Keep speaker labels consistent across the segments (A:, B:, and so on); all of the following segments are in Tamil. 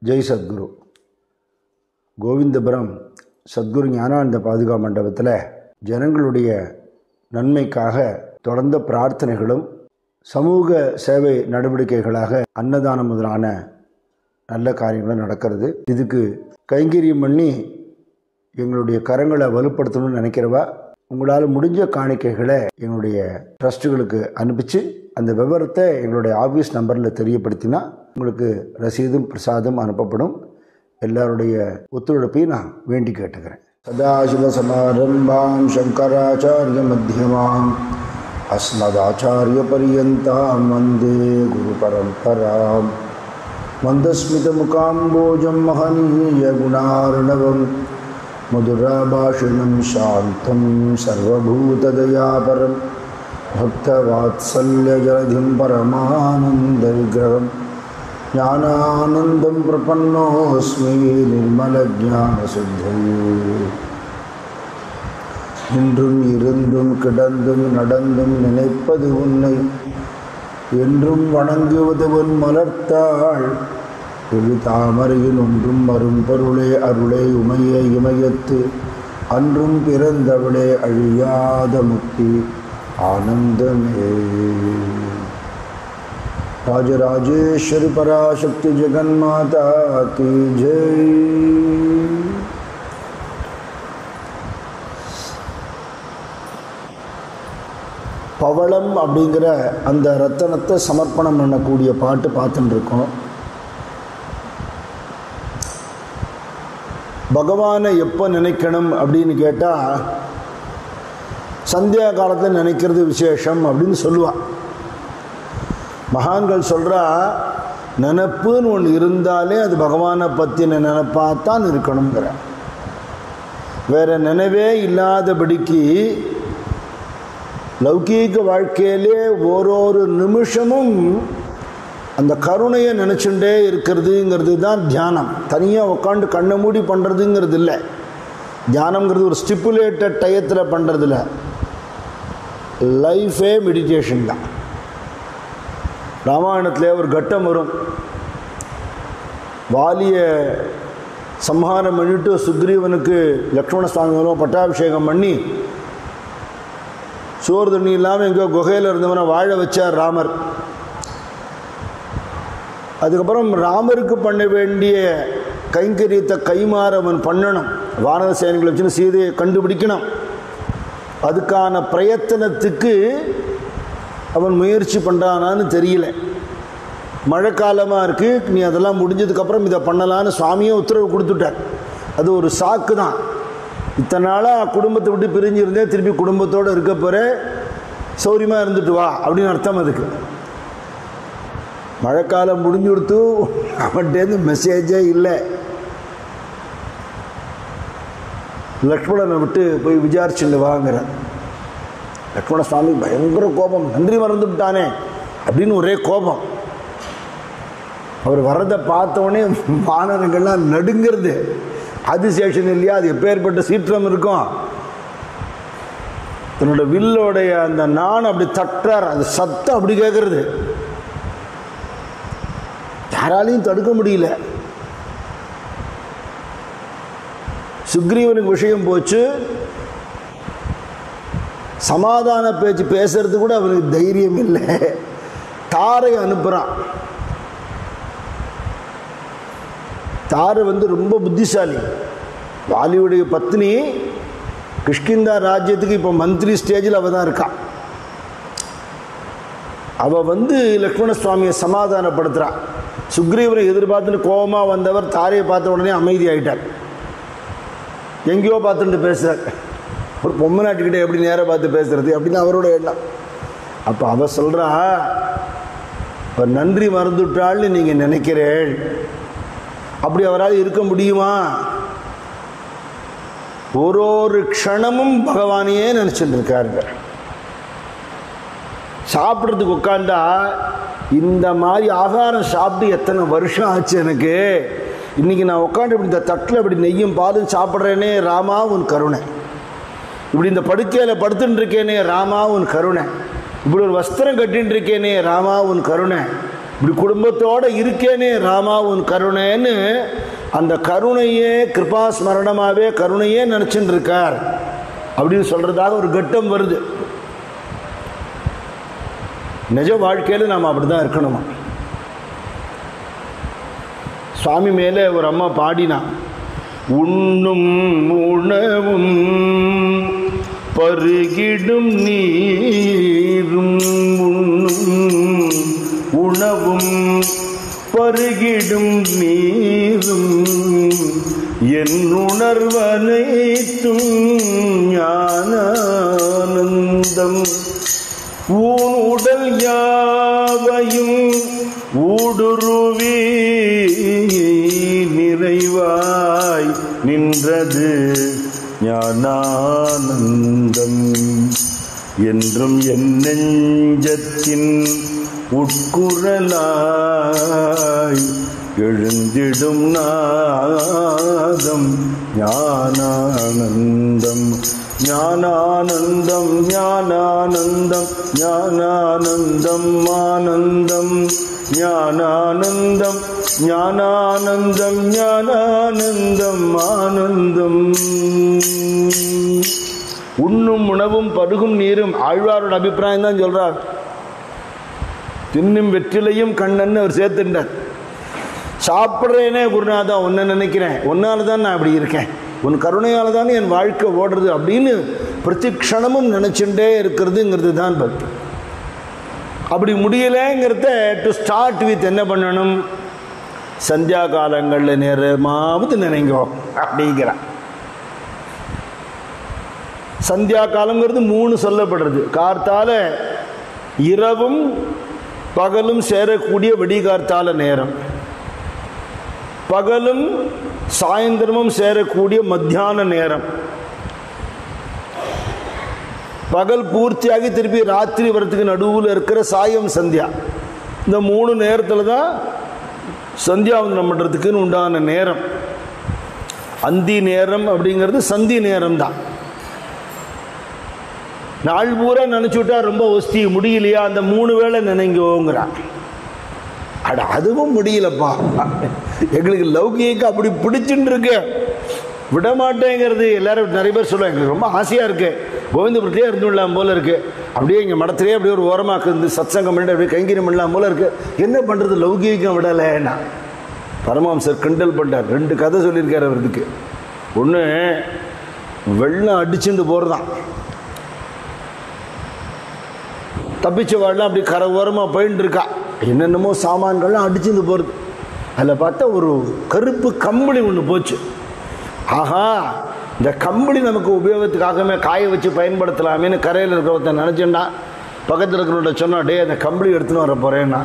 A: ஜெய் சத்குரு. கோவிந்தபுரம் சத்குரு ஞானானந்த பாதுகா மண்டபத்தில் ஜனங்களுடைய நன்மைக்காக தொடர்ந்த பிரார்த்தனைகளும் சமூக சேவை நடவடிக்கைகளாக அன்னதானம் முதலான நல்ல காரியங்களும் நடக்கிறது. இதுக்கு கைங்கரியம் பண்ணி எங்களுடைய கரங்களை வலுப்படுத்தணும்னு நினைக்கிறவா உங்களால் முடிஞ்ச காணிக்கைகளை எங்களுடைய ட்ரஸ்ட்டுகளுக்கு அனுப்பிச்சு அந்த விவரத்தை எங்களுடைய ஆஃபீஸ் நம்பரில் தெரியப்படுத்தினா உங்களுக்கு ரசீதும் பிரசாதம் அனுப்பப்படும். எல்லாருடைய ஒத்துழைப்பையும் நான் வேண்டி கேட்டுக்கிறேன். சதாசிவ சமாரம்பாம் சங்கராச்சாரிய மத்தியமாம் அஸ்மதாச்சாரிய பரியந்தாம் வந்தே குரு பரம்பராம். மந்தஸ்மித முகாம்போஜம் மகனீய குணார்ணவம் மதுராபாஷிணம் சாந்தம் சர்வபூததயாபரம் பக்தவாத்சல்யஜலதிம் பரமானந்த விக்கிரகம் ஞானானந்தம் பிரபன்னோஸ்மி நிர்மலஜானசுத்தம். இன்றும் இருந்தும் கிடந்தும் நடந்தும் நினைப்பது உன்னை என்றும் வணங்குவது உன் மலர்த்தாள். இது தாமரையில் ஒன்றும் வரும் பொருளே அருளே உமையே இமயத்து அன்றும் பிறந்தவளே அழியாத முக்தி ஆனந்தமே. ராஜராஜேஸ்வரி பராசக்தி ஜெகன்மாதா கி ஜெய். பவளம் அப்படிங்கிற அந்த ரத்தனத்தை சமர்ப்பணம் பண்ணக்கூடிய பாட்டு பார்த்துட்டு இருக்கோம். பகவானை எப்போ நினைக்கணும் அப்படின்னு கேட்டால் சந்தியா காலத்தில் நினைக்கிறது விசேஷம் அப்படின்னு சொல்லுவாள். மகான்கள் சொல்கிறா நினப்புன்னு ஒன்று இருந்தாலே அது பகவானை பற்றின நினைப்பாத்தான் இருக்கணுங்கிற. வேறு நினைவே இல்லாதபடிக்கு லௌகீக வாழ்க்கையிலே ஒரு நிமிஷமும் அந்த கருணையை நினச்சுட்டே இருக்கிறதுங்கிறது தான் தியானம். தனியாக உட்காந்து கண்ணை மூடி பண்ணுறதுங்கிறது இல்லை. தியானங்கிறது ஒரு ஸ்டிப்புலேட்டட் டயத்தில் பண்ணுறது இல்லை. லைஃபே மெடிடேஷன் தான். ராமாயணத்தில் ஒரு கட்டம் வரும். வாலியை சம்ஹாரம் பண்ணிட்டு சுக்ரீவனுக்கு லக்ஷ்மண சுவாமி மூலம் பட்டாபிஷேகம் பண்ணி சோறு தண்ணி இல்லாமல் எங்கேயோ குகையில் இருந்தவனை வாழ வச்சார் ராமர். அதுக்கப்புறம் ராமருக்கு பண்ண வேண்டிய கைங்கரியத்தை கைமாற அவன் பண்ணணும். வானர சேனைகளை வச்சுன்னு சீதையை கண்டுபிடிக்கணும். அதுக்கான பிரயத்தனத்துக்கு அவன் முயற்சி பண்ணுறானான்னு தெரியல. மழை காலமாக இருக்குது, நீ அதெல்லாம் முடிஞ்சதுக்கப்புறம் இதை பண்ணலான்னு சுவாமியே உத்தரவு கொடுத்துட்டார். அது ஒரு சாக்கு தான். இத்தனை நாளாக குடும்பத்தை விட்டு பிரிஞ்சிருந்தேன், திருப்பி குடும்பத்தோடு இருக்க போகிற, சௌரியமாக இருந்துட்டு வா அப்படின்னு அர்த்தம். அதுக்கு மழைக்காலம் முடிஞ்சு கொடுத்து அவன்கிட்டேருந்து மெசேஜே இல்லை. லக்ஷ்மணனை விட்டு போய் விசாரிச்சுட்டு வாங்குற. லக்ஷ்மண சுவாமி பயங்கர கோபம், நன்றி மறந்து விட்டானே அப்படின்னு ஒரே கோபம். அவர் வர்றதை பார்த்தவொடனே வானரங்கள்லாம் நடுங்கிறது. அதிசேஷன் இல்லையா, அது எப்பேற்பட்ட சீற்றம் இருக்கும். தன்னோட வில்லோடைய அந்த நான் அப்படி தட்டுறார், அது சத்தம் அப்படி கேட்கறது. யாராலையும் தடுக்க முடியல. சுக்ரீவனுக்கு விஷயம் போச்சு. சமாதான பேச்சு பேசுறது கூட அவனுக்கு தைரியம் இல்லை. தாரை அனுப்புறான். தாரை ரொம்ப புத்திசாலி. வாலியுடைய பத்னி கிஷ்கிந்தா ராஜ்யத்துக்கு இப்போ மந்திரி ஸ்டேஜில் அவள் தான் இருக்கான். அவள் லக்ஷ்மண சுவாமியை சமாதானப்படுத்துகிறான். சுக்ரீவனை எதிர்பார்த்துன்னு கோபமாக வந்தவர் தாரையை பார்த்த உடனே அமைதி ஆகிட்டார். எங்கேயோ பார்த்துட்டு பேசுகிறார். ஒரு பொம்மை நாட்டுக்கிட்டே எப்படி நேராக பார்த்து பேசுறது அப்படின்னு அவரோட எண்ணம். அப்போ அவள் சொல்கிறா, இப்போ நன்றி மறந்துவிட்டாள்னு நீங்கள் நினைக்கிறேன். அப்படி அவரால் இருக்க முடியுமா? ஒரு க்ஷணமும் பகவானையே நினச்சிட்டு இருக்காருங்க. சாப்பிட்றதுக்கு உட்காண்டா இந்த மாதிரி ஆகாரம் சாப்பிட்டு எத்தனை வருஷம் ஆச்சு எனக்கு. இன்றைக்கி நான் உட்காந்து இப்படி இந்த தட்டில் இப்படி நெய்யும் பாலும் சாப்பிட்றேனே ராமா உன் கருணை. இப்படி இந்த படுக்கையில் படுத்துட்டு இருக்கேனே ராமா உன் கருணை. இப்படி ஒரு வஸ்திரம் கட்டின்னு இருக்கேனே ராமா உன் கருணை. இப்படி குடும்பத்தோடு இருக்கேனே ராமா உன் கருணைன்னு அந்த கருணையே கிருபா ஸ்மரணமாகவே கருணையே நினச்சின்னு இருக்கார் அப்படின்னு சொல்கிறதாக ஒரு கட்டம் வருது. நிஜ வாழ்க்கையில் நாம் அப்படி தான் இருக்கணுமா. சுவாமி மேலே ஒரு அம்மா பாடினா, உண்ணும் உணவும் பருகிடும் நீரும், உண்ணும் உணவும் பருகிடும் நீரும், என் உணர்வனைத்தும் ஞானானந்தம், ஊனுடல் யாவையும் ஊடுருவி நிறைவாய் நின்றது ஞானானந்தம், என்றும் என் நெஞ்சத்தின் உட்குரலாய் எழுந்திடும் நாதம் ஞானானந்தம், ஞானானந்தம் ஞானானந்தம் ஞானானந்தம் ஆனந்தம், ஞானானந்தம் ஞானானந்தம் ஞானானந்தம் ஆனந்தம். உண்ணும் உணவும் பருகும் நீரும் ஆழ்வாரோட அபிப்பிராயம் தான் சொல்றார். தின்னும் வெற்றிலையும் கண்ணன்னு அவர் சேர்த்துட்டார். சாப்பிட்றேனே குருநாதா ஒன்ன நினைக்கிறேன், ஒன்னால தான் நான் அப்படி இருக்கேன், உன் கருணையால் தானே என் வாழ்க்கை ஓடுறது அப்படின்னு பிரதி க்ஷணமும் நினச்சுட்டே இருக்கிறதுங்கிறது தான் பக்தி. அப்படி முடியலைங்கிறத டு ஸ்டார்ட் வித் என்ன பண்ணணும், சந்தியா காலங்களில் நேரமாவது நினைங்கோ அப்படிங்கிறான். சந்தியா காலங்கிறது 3 சொல்லப்படுறது. கார்த்தால இரவும் பகலும் சேரக்கூடிய வெடிகார்த்தால நேரம், பகலும் சாயந்தரமும் சேரக்கூடிய மத்தியான நேரம், பகல் பூர்த்தியாகி திருப்பி ராத்திரி வரத்துக்கு நடுவில் இருக்கிற சாயம் சந்தியா. இந்த 3 நேரத்தில் தான் சந்தியாவந்தனம் பண்ணுறதுக்குன்னு உண்டான நேரம். அந்தி நேரம் அப்படிங்கிறது சந்தி நேரம் தான். நாள் பூரா நினச்சுட்டா ரொம்ப ஒஸ்தி, முடியலையா அந்த 3 வேளை நினைங்கோங்கிறான். அட அதுவும் முடியலப்பா, எங்களுக்கு லௌகிக்கு அப்படி பிடிச்சுட்டு இருக்கு, விட மாட்டேங்கிறது. எல்லாரும் நிறைய பேர் சொல்லுவாங்க, எங்களுக்கு ரொம்ப ஆசையாக இருக்கு, கோவிந்தபுரத்தையே இருந்துடலாம் போல இருக்கு, அப்படியே இங்கே மடத்திலே அப்படியே ஒரு ஓரமாக இருந்து சத்சங்கம் பண்ணிட்டு அப்படியே கைங்கரியம் பண்ணலாம் போல இருக்கு, என்ன பண்ணுறது லௌகிகம் விடலைன்னா. பரமஹம்சர் கிண்டல் பண்ணிட்டார். 2 கதை சொல்லியிருக்காரு அவருக்கு. ஒன்று, வெள்ளம் அடிச்சுட்டு போகிறதான், தப்பிச்ச வாழலாம் அப்படி கரை ஓரமாக போயின்னு இருக்கா, என்னென்னமோ சாமான்கள்லாம் அடிச்சுட்டு போகிறது. அதில் பார்த்தா ஒரு கருப்பு கம்பளி ஒன்று போச்சு. ஆஹா, இந்த கம்பளி நமக்கு உபயோகத்துக்காகவே காய வச்சு பயன்படுத்தலாமேன்னு கரையில் இருக்கிறவத்த நினச்சேன்னா பக்கத்தில் இருக்கிறவட்ட சொன்னா, டே அந்த கம்பளி எடுத்துன்னு வர போகிறேன்னா,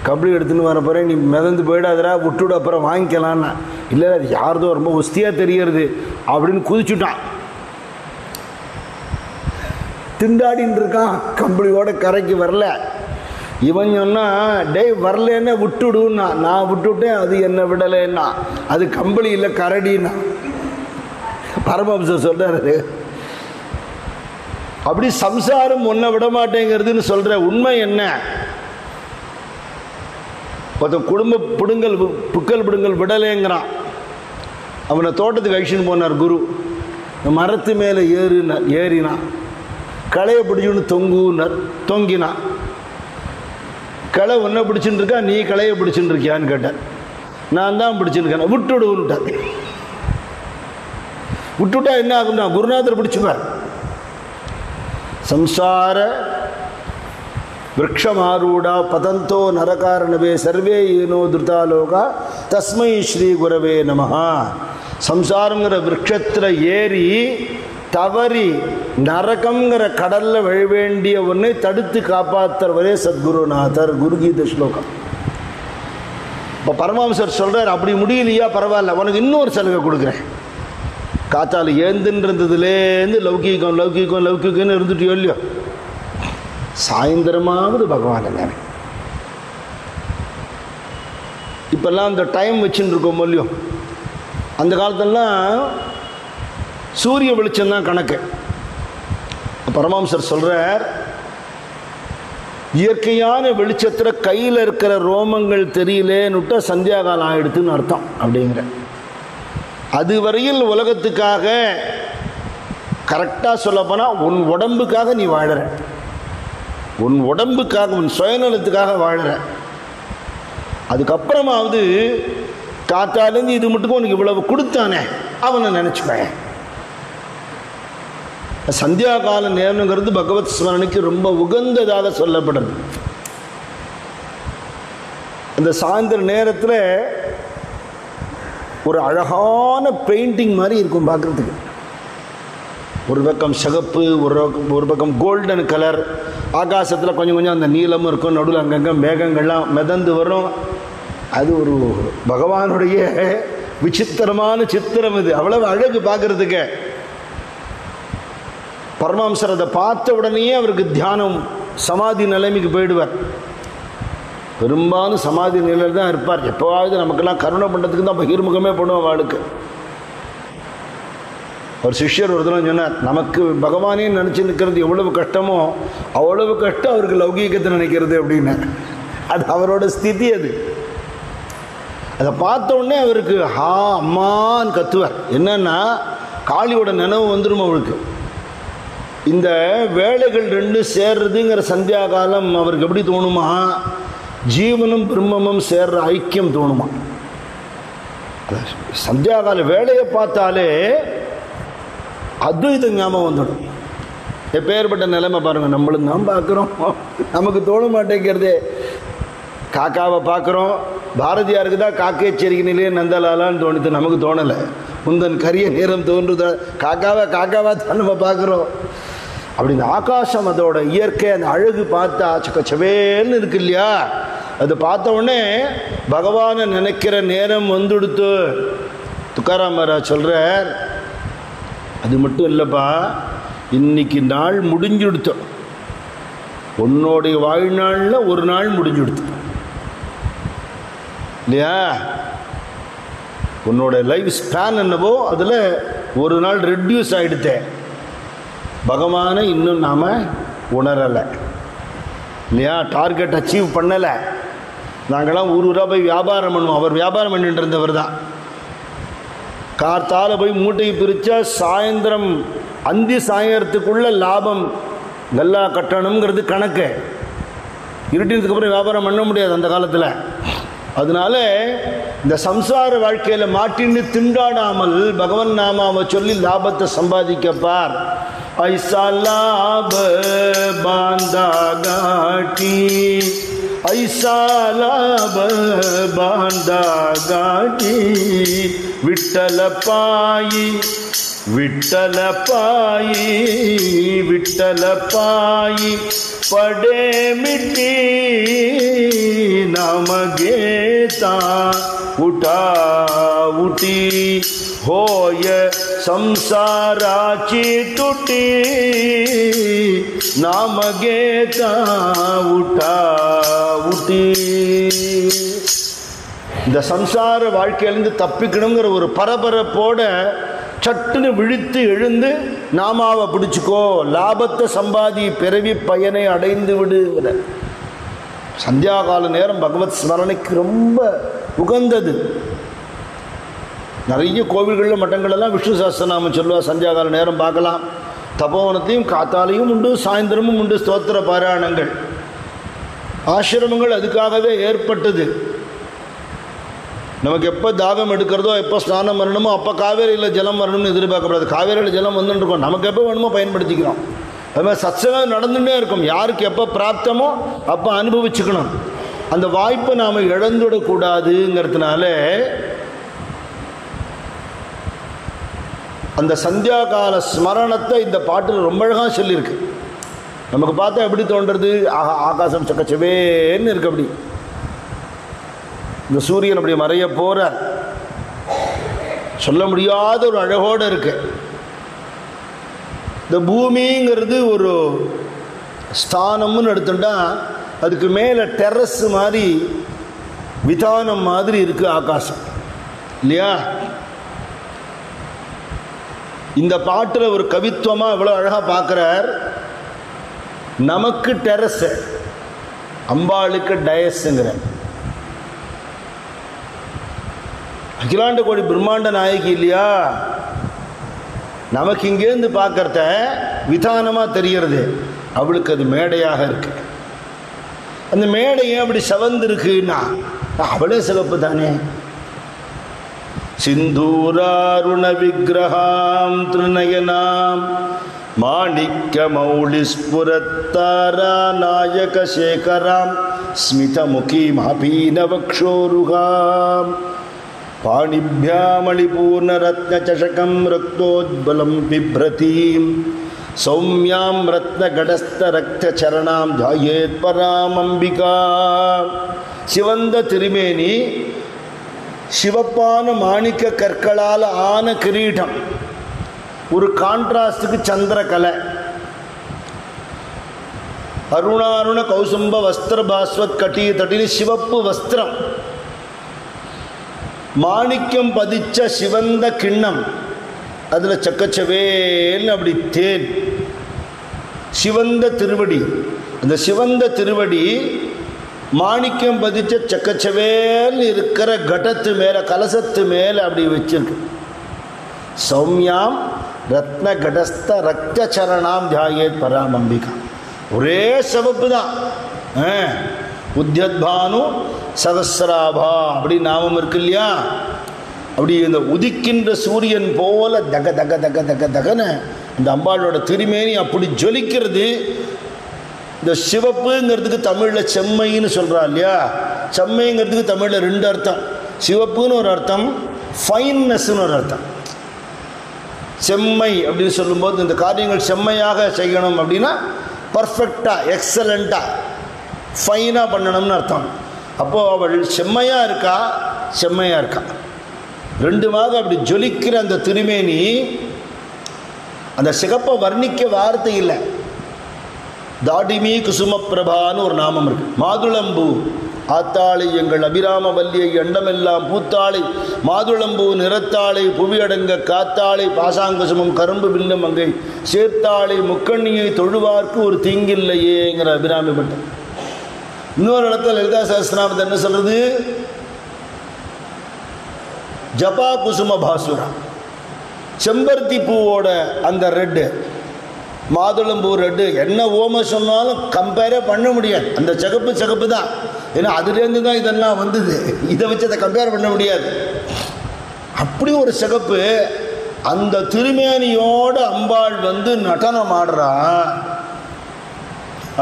A: கம்பளி எடுத்துன்னு வர போகிறேன், நீ மிதந்து போயிடாதரா, விட்டுவிட அப்புறம் வாங்கிக்கலான்னா. இல்லை அது யார்தோ ரொம்ப ஒஸ்தியாக தெரியறது அப்படின்னு குதிச்சுட்டான். திண்டாடின்னு இருக்கான், கம்பளியோட கரைக்கு வரல. இவன் சொன்னா, டே வரலன்னா விட்டுடுன்னா, நான் விட்டுவிட்டேன், அது என்ன விடலைன்னா, அது கம்பளி இல்லை கரடின்னா. பரமஹம்சர் சொல்றாரு, அப்படி சம்சாரம் ஒன்றை விட மாட்டேங்கிறதுன்னு சொல்ற உண்மை என்ன? குடும்ப பிடுங்கல் புக்கல் பிடுங்கல் விடலைங்கிறான். அவனை தோட்டத்துக்கு அழிச்சுன்னு போனார் குரு. மரத்து மேலே ஏறினான், களையை பிடிச்சுன்னு தொங்கினான். களை ஒன்றை பிடிச்சுட்டு இருக்கா, நீ களையை பிடிச்சுட்டு இருக்கியான்னு கேட்டேன். நான் தான் பிடிச்சுருக்கேன். விட்டுவிட்டார். விட்டுவிட்டா என்ன ஆகும்னா குருநாதர் பிடிச்சுப்பார். சம்சார விரக்ஷமாரூடா பதந்தோ நரகாரணவே சர்வே ஏனோ திருதாலோகா தஸ்மை ஸ்ரீ குரவே நமஹா. சம்சாரங்கிற விரக்ஷத்தில் ஏறி தவறி நரகங்கிற கடலில் விழ வேண்டிய ஒன்றை தடுத்து காப்பாற்றுறவரே சத்குருநாதர். குருகீத ஸ்லோகம். இப்போ பரமஹம்சர் சொல்கிறார், அப்படி முடியலையா பரவாயில்ல, உனக்கு இன்னொரு சலுகை கொடுக்குறேன். காத்தால் ஏந்துன்றதுலேருந்து லௌகீகம் லௌகீகம் லௌகீகம்னு இருந்துட்டு இல்லையோ, சாயந்தரமாவது பகவான் என்ன. இப்போல்லாம் இந்த டைம் வச்சுன்னு இருக்கோம் இல்லையோ, அந்த காலத்திலலாம் சூரிய வெளிச்சம் தான் கணக்கு. பரமஹம்சர் சொல்கிறார், இயற்கையான வெளிச்சத்தில் கையில் இருக்கிற ரோமங்கள் தெரியலேன்னுட்ட சந்தியா காலம் ஆயிடுத்துன்னு அர்த்தம் அப்படிங்கிற. அதுவரையில் உலகத்துக்காக கரெக்டாக சொல்லப்போனால் உன் உடம்புக்காக நீ வாழற, உன் உடம்புக்காக உன் சுயநலத்துக்காக வாழற. அதுக்கப்புறமாவது காத்தாலேருந்து இது மட்டுக்கும் உனக்கு இவ்வளவு கொடுத்தானே அவனை நினச்சிப்பேன். சந்தியா கால நேரங்கிறது பகவத் ஸ்மரணைக்கு ரொம்ப உகந்ததாக சொல்லப்படுறது. அந்த சாயந்தர நேரத்தில் ஒரு அழகான பெயிண்டிங் மாதிரி இருக்கும் பார்க்குறதுக்கு. ஒரு பக்கம் சிகப்பு, ஒரு பக்கம் கோல்டன் கலர், ஆகாசத்தில் கொஞ்சம் கொஞ்சம் அந்த நீளமும் இருக்கும், நடுவில் அங்கங்கே மேகங்கள்லாம் மிதந்து வரும். அது ஒரு பகவானுடைய விசித்திரமான சித்திரம். இது அவ்வளவு அழகு பார்க்கறதுக்கு. பரமஹம்சர் அதை பார்த்த உடனேயே அவருக்கு தியானம் சமாதி நிலைமைக்கு போயிடுவார். பெரும்பாலும் சமாதி நிலையில் தான் இருப்பார். எப்போவாவது நமக்கெல்லாம் கருணை பண்ணுறதுக்கு தான் பகிர்முகமே பண்ணுவோம் வாழ்க்கை. ஒரு சிஷ்யர் ஒரு தடவை சொன்னார், நமக்கு பகவானே நினச்சி நிற்கிறது எவ்வளவு கஷ்டமோ அவ்வளவு கஷ்டம் அவருக்கு லௌகீகத்தை நினைக்கிறது அப்படின்னு. அது அவரோட ஸ்திதி. அது அதை பார்த்த உடனே அவருக்கு ஹா அம்மான்னு கத்துவார். என்னன்னா காளியோட நினைவு வந்துடும் அவருக்கு. இந்த வேலைகள் ரெண்டு சேர்றதுங்கிற சந்தியா காலம் அவருக்கு எப்படி தோணுமா, ஜீவனும் பிரம்மமும் சேர்ற ஐக்கியம் தோணுமா. சந்தியா கால வேலையை பார்த்தாலே அத்வைத ஞாபகம் வந்துடும். எப்பேற்பட்ட நிலைமை பாருங்கள். நம்மளும் தான் பார்க்குறோம், நமக்கு தோண மாட்டேங்கிறதே. காக்காவை பார்க்குறோம், பாரதியாருக்கு தான் காக்கை செருகினிலே நந்தலாலான்னு தோணுது, நமக்கு தோணலை. முந்தன் கரிய நேரம் தோன்றுதா, காக்காவா தான் நம்ம பார்க்குறோம். அப்படி இந்த ஆகாசம் அதோட இயற்கை அந்த அழகு பார்த்தா சக்கச்சவேன்னு இருக்கு இல்லையா. அது பார்த்த உடனே பகவானை நினைக்கிற நேரம் வந்துடுத்து. துக்காராம் மகாராஜ் சொல்கிறார், அது மட்டும் இல்லைப்பா, இன்னைக்கு நாள் முடிஞ்சுடுத்து, உன்னோடைய வாழ்நாளில் ஒரு நாள் முடிஞ்சுடுத்து இல்லையா. உன்னோட லைஃப் ஸ்பேன் என்னவோ அதில் ஒரு நாள் ரெடியூஸ் ஆகிடுத்தேன். பகவானை இன்னும் நாம் உணரலை இல்லையா, டார்கெட் அச்சீவ் பண்ணலை. நாங்கள்லாம் ஊராக போய் வியாபாரம் பண்ணுவோம். அவர் வியாபாரம் பண்ணிட்டு இருந்தவர் தான். கார்த்தால போய் மூட்டையை பிரித்தா சாயந்தரம் அந்தி சாயறதுக்குள்ள லாபம் நல்லா கட்டணுங்கிறது கணக்கு. இருட்டினதுக்கப்புறம் வியாபாரம் பண்ண முடியாது அந்த காலத்தில். அதனால இந்த சம்சார வாழ்க்கையில் மாட்டின்னு திண்டாடாமல் பகவன் நாமாவை சொல்லி லாபத்தை சம்பாதிக்கப்பார். ஐசா லாப பாந்தா காட்டி, ஐசா லாப பாந்தா காட்டி, விட்டல பாயி விட்டல பாயி விட்டல பாயி படே மிட்டி நமகேता उठा उठी होय संसाराची तुटी नामगेता उठा उठी. இந்த சம்சார வாழ்க்கையிலிருந்து தப்பிக்கணுங்கிற ஒரு பரபரப்போட சட்டுன்னு விழித்து எழுந்து நாமாவை பிடிச்சிக்கோ, லாபத்தை சம்பாதி, பிறவி பயனை அடைந்து விடுங்கிற. சந்தியா கால நேரம் பகவத் ஸ்மரணைக்கு ரொம்ப உகந்தது. நிறைய கோவில்களில் மட்டங்களெல்லாம் விஷ்ணு சஹஸ்ரநாமம் சொல்லுவா. சந்தியா கால நேரம் பார்க்கலாம். தபோவனத்தையும் காத்தாலையும் உண்டு, சாயந்தரமும் உண்டு ஸ்தோத்திர பாராயணங்கள். ஆசிரமங்கள் அதுக்காகவே ஏற்பட்டது. நமக்கு எப்போ தாகம் எடுக்கிறதோ, எப்போ ஸ்நானம் வரணுமோ அப்போ காவேரியில் ஜலம் வரணும்னு எதிர்பார்க்கக்கூடாது. காவேரியில் ஜலம் வந்துட்டுருக்கோம், நமக்கு எப்போ வேணுமோ பயன்படுத்திக்கிறோம். அதுமாதிரி சத்சங்கம் நடந்துகிட்டே இருக்கும். யாருக்கு எப்போ பிராப்தமோ அப்போ அனுபவிச்சுக்கணும். அந்த வாய்ப்பை நாம் இழந்துவிடக்கூடாதுங்கிறதுனால அந்த சந்தியா கால ஸ்மரணத்தை இந்த பாட்டில் ரொம்ப அழகாக சொல்லியிருக்கு. நமக்கு பார்த்தா எப்படி தோன்றது, ஆகாசம் சக்கச்சவேன்னு இருக்கு. அப்படி இந்த சூரியன் அப்படி மறைய போகிறார், சொல்ல முடியாத ஒரு அழகோடு இருக்கு. இந்த பூமிங்கிறது ஒரு ஸ்தானம்னு எடுத்துட்டா அதுக்கு மேலே டெரஸ் மாதிரி விதானம் மாதிரி இருக்குது ஆகாசம் இல்லையா. இந்த பாட்டில் ஒரு கவித்துவமாக இவ்வளோ அழகாக பார்க்குறார். நமக்கு டெரஸ், அம்பாளுக்கு டயஸ்ங்கிற. அகிலாண்ட கோடி பிரம்மாண்ட நாயகி இல்லையா, நமக்கு இங்கேருந்து பார்க்கறத விதானமாக தெரிகிறது, அவளுக்கு அது மேடையாக இருக்கு. அந்த மேடையை அப்படி செவந்திருக்குன்னா அவளே சிவப்பு தானே. சிந்தூராருண விக்கிரகாம் திருநயனாம் மாணிக்க மௌலிஸ்புரத்தாரா நாயக சேகராம் ஸ்மிதமுகீம் அபீனவக்ஷோருகாம் பாணிபியாமளிபூர்ணரத்னசகம் ரக்தோஜ்வலம் பிப்ரதீம் சௌமியாம் ரத்னகடஸ்த ரக்தச்சரணாம் ஜாயேத் பராம் அம்பிகா. சிவந்த திருமேனி, சிவப்பான மாணிக்க கற்களால் ஆன கிரீடம், ஒரு கான்ட்ராஸ்டுக்கு சந்திரகலை, அருணாருண கௌசும்ப வஸ்திர பாஸ்வத் கட்டி தட்டினி சிவப்பு வஸ்திரம், மாணிக்கம் பதிச்ச சிவந்த கிண்ணம், அதில் சக்கச்சவேல் அப்படி தேன், சிவந்த திருவடி. அந்த சிவந்த திருவடி மாணிக்கம் பதிச்ச சக்கச்சவேல் இருக்கிற கடத்து மேலே, கலசத்து மேலே அப்படி வச்சிருக்கு. சௌமியாம் ரத்ன கடஸ்த ரக்த சரணாம் தியாயேத் பராம் அம்பிகா. ஒரே சிவப்பு தான். உத்யத்பானு சகசிராபா அப்படி நாமம் இருக்கு இல்லையா, அப்படி இந்த உதிக்கின்ற சூரியன் போல தக தக தக தக தகன்னு இந்த அம்பாளோட திருமேனி அப்படி ஜொலிக்கிறது. இந்த சிவப்புங்கிறதுக்கு தமிழில் செம்மைன்னு சொல்கிறா இல்லையா, செம்மைங்கிறதுக்கு தமிழில் ரெண்டு அர்த்தம். சிவப்புன்னு ஒரு அர்த்தம், ஃபைன்னஸ்ன்னு ஒரு அர்த்தம். செம்மை அப்படின்னு சொல்லும்போது இந்த காரியங்கள் செம்மையாக செய்யணும் அப்படின்னா பர்ஃபெக்டாக, எக்ஸலண்ட்டாக, ஃபைனாக பண்ணணும்னு அர்த்தம். அப்போது அவள் செம்மையாக இருக்கா, செம்மையாக இருக்கா, ரெண்டுமாக அப்படி ஜொலிக்கிற அந்த திருமேனி. அந்த சிகப்பை வர்ணிக்க வார்த்தை இல்லை. தாடிமி குசுமப்பிரபான்னு ஒரு நாமம் இருக்கு. மாதுளம்பூ ஆத்தாளை எங்கள் அபிராம வல்லியை எண்டமெல்லாம் பூத்தாளை மாதுளம்பூ நிறத்தாளை புவியடங்க காத்தாளை பாசாங்குசுமம் கரும்பு வில்லும் அங்கை சேர்த்தாளை முக்கண்ணியை தொழுவார்க்கு ஒரு தீங்கில்லையேங்கிற அபிராமி பட்டம். இன்னொரு இடத்துல லலிதா சஹஸ்ரநாமத்தை என்ன சொல்றது, ஜபா குசும பாசுரா, செம்பருத்தி பூவோட அந்த ரெட்டு, மாதுளம்பூ ரெட்டு, என்ன ஓம சொன்னாலும் கம்பேரே பண்ண முடியாது. அந்த சிகப்பு சிகப்பு தான், ஏன்னா அதுலேருந்து தான் இதெல்லாம் வந்தது. இதை வச்சு அதை கம்பேர் பண்ண முடியாது. அப்படி ஒரு சிகப்பு. அந்த திருமேனியோட அம்பாள் வந்து நடனம் ஆடுறா.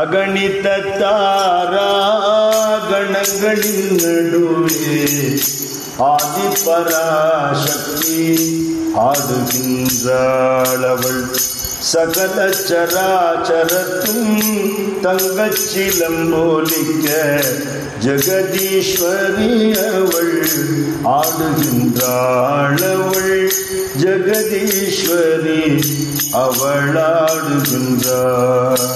A: அகணித தாரா கணங்களின் நடுவே ஆதிபராசக்தி ஆடுகின்றாளவள் சகல சராச்சரத்தும் தங்கச்சிலம்போலிக்க ஜெகதீஸ்வரி அவள் ஆடுகின்றாளவள் ஜெகதீஸ்வரி அவள் ஆடுகின்றாள்.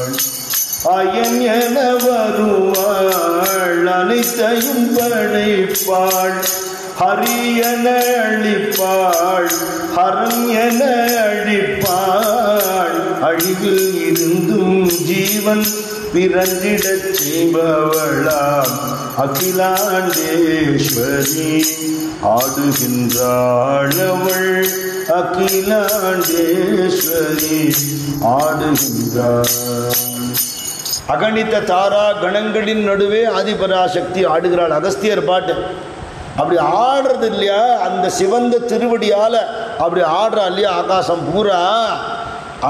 A: அயன் என வருவாள் அனைத்தையும் படைப்பாள் ஹரியன அழிப்பாள் ஹரம் என அழிப்பாள் அழிவில் இருந்தும் ஜீவன் பிறந்திடச் செய்பவளாம் அகிலாண்டேஸ்வரி ஆடுகின்றாளவள் அகிலாண்டேஸ்வரி ஆடுகின்றாள். அகணித்த தாரா கணங்களின் நடுவே ஆதிபராசக்தி ஆடுகிறாள். அகஸ்தியர் பாட்டு. அப்படி ஆடுறது இல்லையா, அந்த சிவந்த திருவடியால் அப்படி ஆடுறா இல்லையா ஆகாசம் பூரா.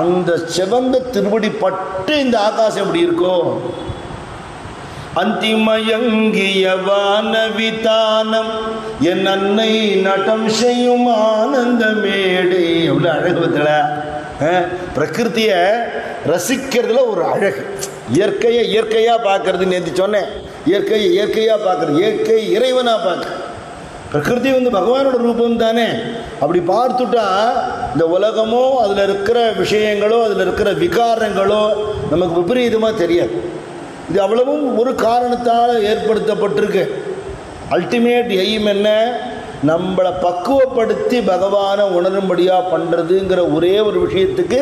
A: அந்த சிவந்த திருவடி பட்டு இந்த ஆகாசம் எப்படி இருக்கோ, அந்திமயங்கிய வானவிதானம் என் அன்னை நடம் செய்யும் ஆனந்த மேடை. எவ்வளோ அழகு பத்தல. பிரகிருத்தியை ரசிக்கிறதுல ஒரு அழகு. இயற்கையை இயற்கையாக பார்க்கறது. நேற்று சொன்னேன், இயற்கையை இயற்கையாக பார்க்கறது, இயற்கை இறைவனாக பார்க்க. பிரகிருதி வந்து பகவானோட ரூபம் தானே. அப்படி பார்த்துட்டா இந்த உலகமோ அதில் இருக்கிற விஷயங்களோ அதில் இருக்கிற விகாரங்களோ நமக்கு விபரீதமாக தெரியாது. இது அவ்வளவும் ஒரு காரணத்தால் ஏற்படுத்தப்பட்டிருக்கு. அல்டிமேட் எய்ம் என்ன, நம்மளை பக்குவப்படுத்தி பகவானை உணரும்படியாக பண்ணுறதுங்கிற ஒரே ஒரு விஷயத்துக்கு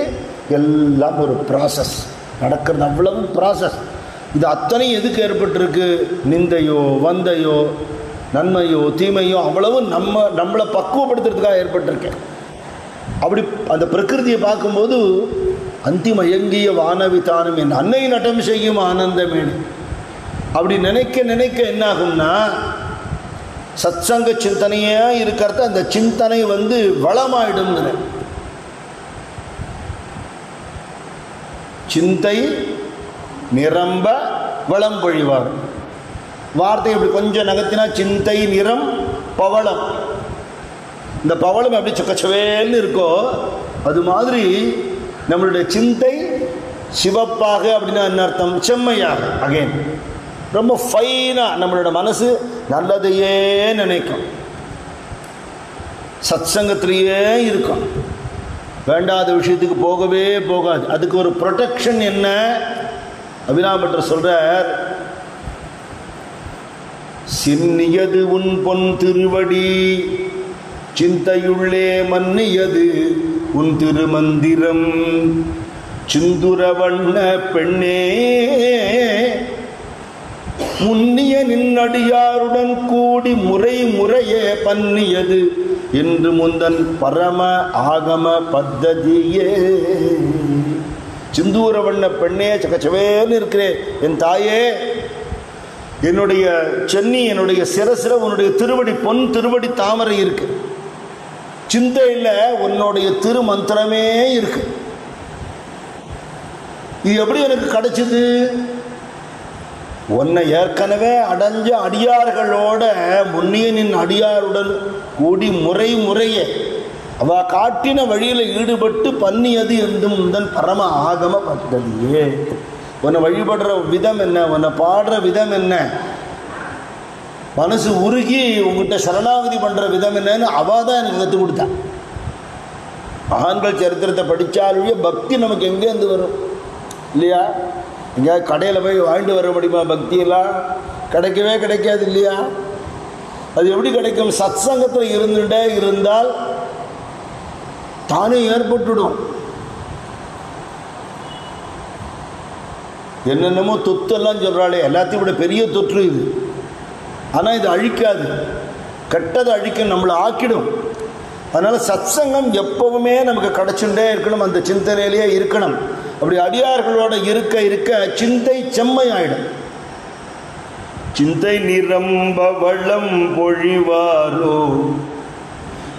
A: எல்லாம் ஒரு ப்ராசஸ் நடக்கிறது. அவ்வளவு ப்ராசஸ். இது அத்தனை எதுக்கு ஏற்பட்டிருக்கு? நிந்தையோ வந்தையோ நன்மையோ தீமையோ அவ்வளவு நம்மளை பக்குவப்படுத்துறதுக்காக ஏற்பட்டிருக்கேன். அப்படி அந்த பிரகிருதியை பார்க்கும்போது அந்தி மயங்கிய வானவிதானம் என் அன்னை நட்டம் செய்யும் ஆனந்தமேனு அப்படி நினைக்க நினைக்க என்ன ஆகும்னா, சத்சங்க சிந்தனையா இருக்கிறத அந்த சிந்தனை வளமாயிடுங்கிற. சிந்தை நிரம்ப வளம் பொழிவார். வார்த்தை இப்படி கொஞ்சம் நகர்த்தினா சிந்தை நிறம் பவளம். இந்த பவளம் எப்படி சுக்கச்சவேல்னு இருக்கோ அது மாதிரி நம்மளுடைய சிந்தை சிவப்பாக அப்படின்னா என்ன அர்த்தம்? செம்மையாக. அகைன் ரொம்ப ஃபைனாக நம்மளோட மனசு நல்லதையே நினைக்கும், சத்சங்கத்திலேயே இருக்கும், வேண்டாத விஷயத்துக்கு போகவே போகாது. அதுக்கு ஒரு ப்ரொடெக்ஷன் என்ன? அபிராமபட்டர் சொல்றார், சின்னியது உன் பொன் திருவடி சிந்தையுள்ளே மன்னியது உன் திருமந்திரம் சிந்துர வண்ண பெண்ணே முன்னிய நின்னடியாருடன் கூடி முறை முறையே பன்னியது என்று முந்தன் பரம ஆகம பத்ததியே. சிந்தூர வண்ண பெண்ணே, சக்கச்சவேன்னு இருக்கிறேன் என் தாயே, என்னுடைய சென்னி என்னுடைய சிரசில உன்னுடைய திருவடி பொன் திருவடி தாமரை இருக்கு, சிந்தையில் உன்னுடைய திருமந்திரமே இருக்கு. இது எப்படி எனக்கு கிடைச்சது? உன்னை ஏற்கனவே அடைஞ்ச அடியார்களோட முன்னியனின் அடியாருடன் கூடி முறை முறையே அவ காட்டின வழியில் ஈடுபட்டு பண்ணியது என்றும் முதல் பரம ஆகம பத்ததியே. உன்னை வழிபடுற விதம் என்ன, உன்னை பாடுற விதம் என்ன, மனசு உருகி உங்ககிட்ட சரணாகதி பண்ணுற விதம் என்னன்னு அவள் தான் எனக்கு கற்றுக் கொடுத்தான். மகான்கள் சரித்திரத்தை படித்தாலுடைய பக்தி நமக்கு எங்கேருந்து வரும் இல்லையா? எங்கேயாவது கடையில் போய் வாங்கிட்டு வர முடியுமா? பக்தியெல்லாம் கிடைக்கவே கிடைக்காது இல்லையா? அது எப்படி கிடைக்கும்? சத் சங்கத்தில் இருந்துட்டே இருந்தால் தானே ஏற்பட்டுடும். என்னென்னமோ தொத்தெல்லாம் சொல்கிறாளே, எல்லாத்தையும் விட பெரிய தொற்று இது. ஆனால் இது அழிக்காது, கெட்டதை அழிக்கும், நம்மளை ஆக்கிடும். அதனால் சத் சங்கம் எப்பவுமே நமக்கு கிடச்சுட்டே இருக்கணும், அந்த சிந்தனையிலேயே இருக்கணும். அப்படி அடியார்களோட இருக்க இருக்க சிந்தை செம்மையாயிடும். சிந்தை நிரம்ப வளம் பொழிவாரோ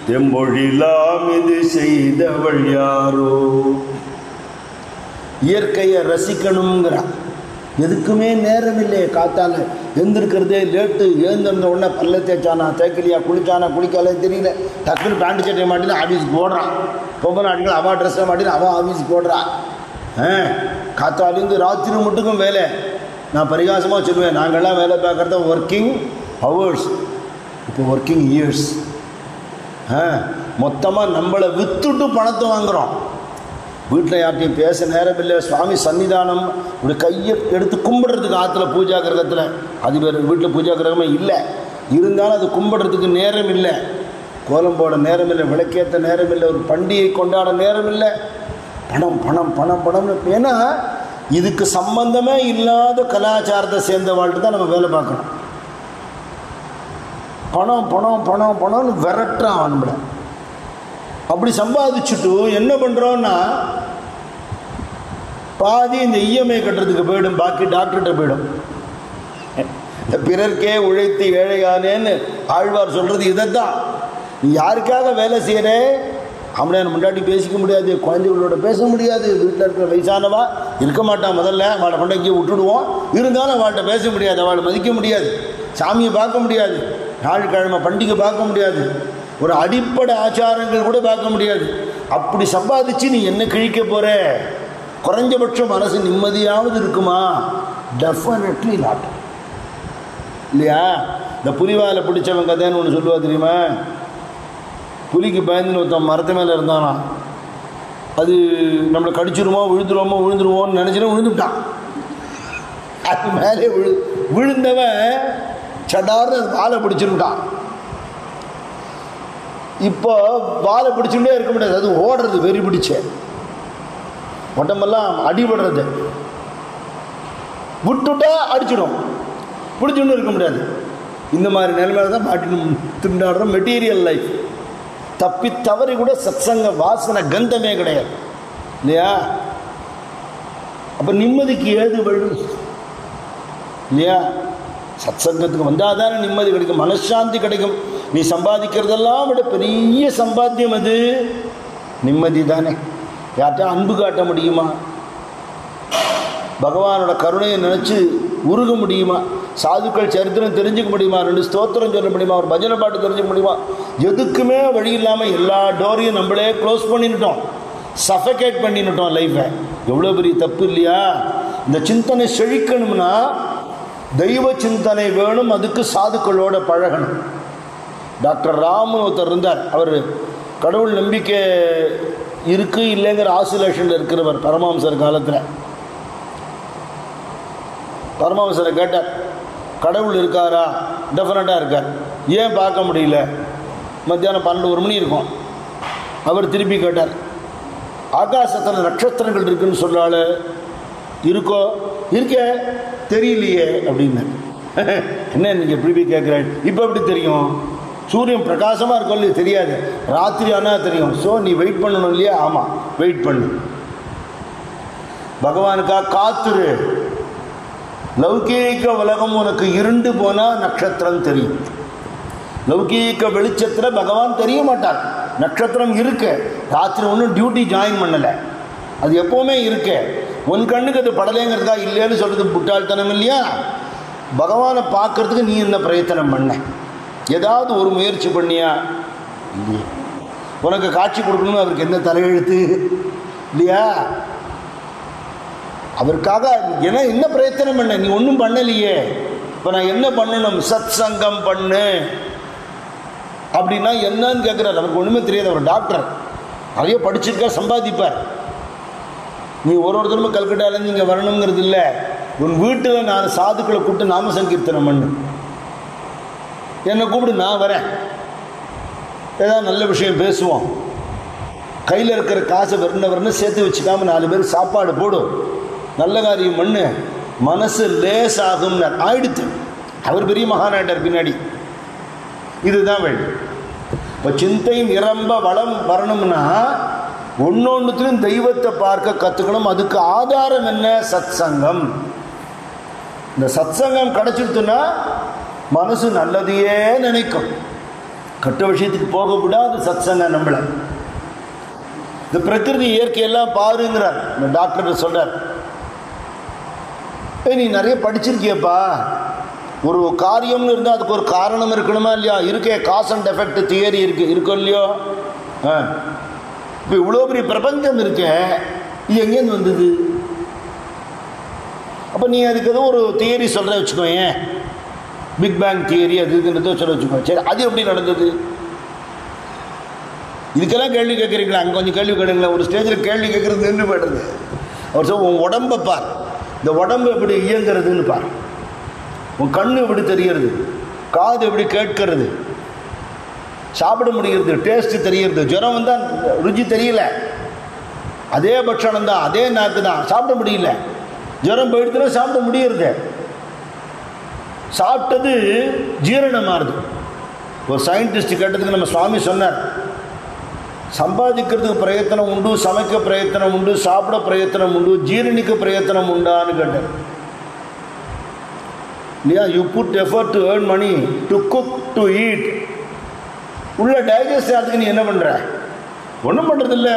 A: தெம்பொழிலாம் இது செய்தவள் யாரோ. இயற்கையை ரசிக்கணுங்கிறான். எதுக்குமே நேரம் இல்லையே, காத்தால எழுந்திருக்கிறதே லேட்டு, எழுந்திருந்த உடனே பல்ல தேய்ச்சானா தேய்க்கலையா, குளிச்சானா குளிக்காலே தெரியல, டக்குன்னு பேண்ட் சட்டை மாட்டின்னு ஆஃபீஸுக்கு போடுறான். பொம்பளை நாட்டுகள் அவள் ட்ரெஸ்ஸை மாட்டின்னு அவள் ஆஃபீஸுக்கு போடுறான். காத்தாலேருந்து ராத்திரி மட்டுக்கும் வேலை. நான் பரிகாசமாக சொல்லுவேன், நாங்கள்லாம் வேலை பார்க்குறத ஒர்க்கிங் ஹவர்ஸ், இப்போ ஒர்க்கிங் இயர்ஸ். மொத்தமாக நம்மளை விற்றுட்டு பணத்தை வாங்குகிறோம். வீட்டில் யார்ட்டையும் பேச நேரம் இல்லை. சுவாமி சன்னிதானம் இப்படி கையை எடுத்து கும்பிட்றதுக்கு ஆற்றுல பூஜா கிரகத்தில், அது வேறு வீட்டில் பூஜா கிரகமே இல்லை, இருந்தாலும் அது கும்பிட்றதுக்கு நேரம் இல்லை, கோலம் போட நேரம் இல்லை, விளக்கேற்ற நேரம் இல்லை, ஒரு பண்டிகை கொண்டாட நேரம் இல்லை. பணம் பணம் பணம் பணம்னு. ஏன்னா இதுக்கு சம்பந்தமே இல்லாத கலாச்சாரத்தை சேர்ந்த வாழ்க்கை தான் நம்ம வேலை பார்க்கணும். பணம் பணம் பணம் பணம்னு விரட்டுறான் நம்மளை. அப்படி சம்பாதிச்சுட்டு என்ன பண்ணுறோன்னா பாதி இந்த இஎம்ஐ கட்டுறதுக்கு போயிடும், பாக்கி டாக்டர்கிட்ட போயிடும். பிறர்க்கே உழைத்து ஏழையானேன்னு ஆழ்வார் சொல்கிறது இதைத்தான். நீ யாருக்காக வேலை செய்கிற? அவனை முன்னாடி பேசிக்க முடியாது, குழந்தைகளோட பேச முடியாது, வீட்டில் இருக்கிற வயசானவா இருக்க மாட்டான், முதல்ல அவளை கொண்டாக்கி விட்டுடுவோம், இருந்தாலும் அவள்கிட்ட பேச முடியாது, அவளை மதிக்க முடியாது, சாமியை பார்க்க முடியாது, நாள்கிழமை பண்டிகை பார்க்க முடியாது, ஒரு அடிப்படை ஆச்சாரங்கள் கூட பார்க்க முடியாது. அப்படி சம்பாதிச்சு நீ என்ன கிழிக்க போகிற? குறைஞ்சபட்சம் மனசு நிம்மதியாவது இருக்குமா? Definitely not. இல்லையா? இந்த புலிவாலை பிடிச்சவன் கதைன்னு ஒன்று சொல்லுவா தெரியுமா? புலிக்கு பயந்துன்னு ஒருத்தன் மரத்து மேலே இருந்தானா, அது நம்மளை கடிச்சிருமோ விழுந்துருவோன்னு நினச்சினா விழுந்துட்டான். அது மேலே விழுந்தவன் சடார்னு வாழை பிடிச்சிருட்டான். இப்போ வாழை பிடிச்சுட்டே இருக்க முடியாது, அது ஓடுறது, வெறி பிடிச்ச உடம்பெல்லாம் அடிபடுறது. விட்டுட்டா அடிச்சிடும், பிடிச்சுன்னு இருக்க முடியாது. இந்த மாதிரி நிலைமையில தான் மாட்டின்னு திண்டாடுறோம். மெட்டீரியல் லைஃப் தப்பி தவறி கூட சத்சங்க வாசனை கந்தமே கிடையாது இல்லையா? அப்போ நிம்மதிக்கு ஏது வழி இல்லையா? சத்சங்கத்துக்கு வந்தால் தானே நிம்மதி கிடைக்கும், மனசாந்தி கிடைக்கும். நீ சம்பாதிக்கிறதெல்லாம் விட பெரிய சம்பாத்தியம் அது நிம்மதி தானே. யார்கிட்ட அன்பு காட்ட முடியுமா? பகவானோட கருணையை நினச்சி உருக முடியுமா? சாதுக்கள் சரித்திரம் தெரிஞ்சுக்க முடியுமா? 2 ஸ்தோத்திரம் சொல்ல முடியுமா? ஒரு பஜனை பாட்டு தெரிஞ்சுக்க முடியுமா? எதுக்குமே வழி இல்லாமல் எல்லா டோரையும் நம்மளே க்ளோஸ் பண்ணிட்டோம், சஃபகேட் பண்ணிட்டோம் லைஃப்பை. எவ்வளோ பெரிய தப்பு இல்லையா? இந்த சிந்தனை செழிக்கணும்னா தெய்வ சிந்தனை வேணும், அதுக்கு சாதுக்களோட பழகணும். டாக்டர் ராமன் ஒருத்தர் இருந்தார். அவர் கடவுள் நம்பிக்கை இருக்கு இல்லைங்கிற ஆசிலேஷனில் இருக்கிறவர் பரமஹம்சர் காலத்தில். பரமஹம்சரை கேட்டார், கடவுள் இருக்காரா? டெஃபினட்டாக இருக்கார். ஏன் பார்க்க முடியல? மத்தியானம் 12-1 மணி இருக்கும். அவர் திருப்பி கேட்டார், ஆகாசத்தில் நட்சத்திரங்கள் இருக்குன்னு சொல்கிறாள், இருக்கோ? இருக்கே, தெரியலையே அப்படின்னு. என்ன நீங்கள் எப்படி போய் கேட்குறேன்? இப்போ எப்படி தெரியும்? சூரியன் பிரகாசமாக இருக்கும் இல்லையா? தெரியாது, ராத்திரி ஆனால் தெரியும். ஸோ நீ வெயிட் பண்ணணும் இல்லையா? ஆமாம், வெயிட் பண்ணு. பகவானுக்காக காத்துரு. லௌகீக உலகம் உனக்கு இருண்டு போனால் நட்சத்திரம் தெரியும். லௌகீக வெளிச்சத்தில் பகவான் தெரிய மாட்டார். நட்சத்திரம் இருக்கு, ராத்திரி ஒன்றும் டியூட்டி ஜாயின் பண்ணலை, அது எப்போவுமே இருக்கு. உன் கண்ணுக்கு அது படலைங்கிறதா இல்லைன்னு சொல்கிறது புட்டாள்தனம் இல்லையா? பகவானை பார்க்கறதுக்கு நீ என்ன பிரயத்தனம் பண்ண? ஏதாவது ஒரு முயற்சி பண்ணியா? இல்லையே. உனக்கு காட்சி கொடுக்கணும்னு அவருக்கு என்ன தலையெழுத்து இல்லையா? அவருக்காக என்ன பிரயத்தனம் பண்ண? நீ ஒன்றும் பண்ணலையே. இப்போ நான் என்ன பண்ணணும்? சத் சங்கம் பண்ணு அப்படின்னா என்னன்னு கேட்குறாரு. அவருக்கு ஒன்றுமே தெரியாது. அவர் டாக்டர், நிறைய படிச்சிருக்கார், சம்பாதிப்பார். நீ ஒருத்தருமே கல்கட்டாலேருந்து இங்கே வரணுங்கிறது இல்லை. உன் வீட்டில் நான் சாதுக்களை கூப்பிட்டு நாம சங்கீர்த்தனம் பண்ணு, என்னை கூப்பிடு, நான் வரேன். ஏதாவது நல்ல விஷயம் பேசுவோம். கையில் இருக்கிற காசை வரணுன்னு சேர்த்து வச்சுக்காம 4 பேர் சாப்பாடு போடும், நல்ல காரியம் பண்ணு, மனசு லேசாகும். ஆயிடுத்து. அவர் பெரிய மகாநாட்டர் பின்னாடி. இதுதான் வழி. இப்போ சிந்தை நிரம்ப வளம் வரணும்னா ஒன்னொன்றுத்திலும் தெய்வத்தை பார்க்க கற்றுக்கணும். அதுக்கு ஆதாரம் என்ன? சத் சங்கம். இந்த சத் சங்கம் கிடைச்சிடுத்துன்னா மனசு நல்லதையே நினைக்கும், கெட்ட விஷயத்துக்கு போக விடாது சத் சங்கம் நம்மளை. இந்த பிரகிருதி இயற்கையெல்லாம் பாருங்கிறார் இந்த டாக்டர் சொல்கிறார். நீ நிறைய படிச்சிருக்கியப்பா, ஒரு காரியம்னு இருந்தால் அதுக்கு ஒரு காரணம் இருக்கணுமா இல்லையா? இருக்கே, காஸ் அண்ட் எஃபெக்ட் தியரி இருக்கோ இல்லையோ? இப்போ இவ்வளோ பெரிய பிரபஞ்சம் இருக்கே, இது எங்கேருந்து வந்தது? அப்போ நீ அதுக்கு ஏதோ ஒரு தியரி சொல்கிற வச்சுக்கோ, ஏன் பிக் பேங் தியரி அது இதுன்னு சொல்ல வச்சுக்கோ. சரி, அது எப்படி நடந்தது? இதுக்கெல்லாம் கேள்வி கேட்குறீங்களா? அங்கே கொஞ்சம் கேள்வி கேட்குறீங்களா? ஒரு ஸ்டேஜில் கேள்வி கேட்குறது நின்று போய்டுறது. அவர் சொல்ல, உன் உடம்பை பார், இந்த உடம்பு எப்படி இயங்குறதுன்னு பார். உன் கண்ணு எப்படி தெரியறது, காது எப்படி கேட்கறது, சாப்பிட முடிகிறது, டேஸ்ட்டு தெரிகிறது. ஜுரம் வந்தால் ருச்சி தெரியல, அதே பட்சணம் தான், அதே நாக்கு தான், சாப்பிட முடியல. ஜுரம் போயிடுச்சுன்னா சாப்பிட முடியறது, சாப்பிட்டது ஜீரணமாகுது. ஒரு சயின்டிஸ்ட் கேட்டதுக்கு நம்ம சுவாமி சொன்னார், சம்பாதிக்கிறதுக்கு பிரயத்தனம் உண்டு, சமைக்க பிரயத்தனம் உண்டு, சாப்பிட பிரயத்தனம் உண்டு, ஜீரணிக்க பிரயத்தனம் உண்டான்னு கேட்டார் இல்லையா? You put effort to earn money, to cook, to eat. உள்ள டைஜஸ்ட் ஆகிறதுக்கு நீ என்ன பண்ணுற? ஒன்றும் பண்ணுறதில்ல.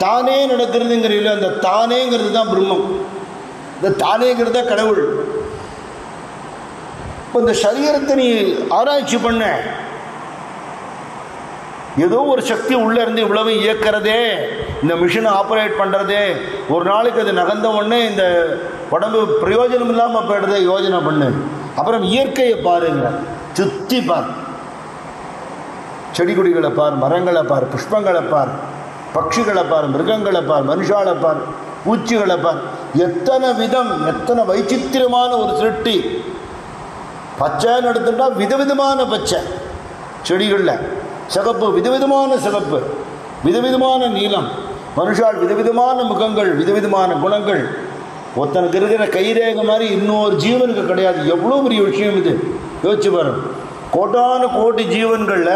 A: தானே நடக்கிறதுங்கிறீங்களோ, அந்த தானேங்கிறது தான் பிரம்மம், இந்த தானேங்கிறது தான் கடவுள். இப்போ இந்த சரீரத்தை நீ ஆராய்ச்சி பண்ண, ஏதோ ஒரு சக்தி உள்ளே இருந்து இவ்வளவு இயக்கிறதே, இந்த மிஷினை ஆப்ரேட் பண்ணுறதே, ஒரு நாளைக்கு அது நகர்ந்த உடனே இந்த உடம்பு பிரயோஜனம் இல்லாமல் போய்டுறதே யோஜனை பண்ணு. அப்புறம் இயற்கையை பாருங்க, சுற்றி பார், செடி கொடிகளை பார், மரங்களை பார், புஷ்பங்களை பார், பட்சிகளை பார், மிருகங்களை பார், மனுஷாலை பார், பூச்சிகளை பார். எத்தனை விதம், எத்தனை வைச்சித்திரமான ஒரு சிருஷ்டி. பச்சைன்னு எடுத்துட்டா விதவிதமான பச்சை செடிகளில், சிகப்பு விதவிதமான சிகப்பு, விதவிதமான நீலம், மனுஷால் விதவிதமான முகங்கள், விதவிதமான குணங்கள். ஒருத்தனுக்கு இருக்கிற கைரேகை மாதிரி இன்னொரு ஜீவனுக்கு கிடையாது. எவ்வளோ பெரிய விஷயம் இது, யோசிச்சு பாருங்க. கோட்டான கோட்டி ஜீவன்களில்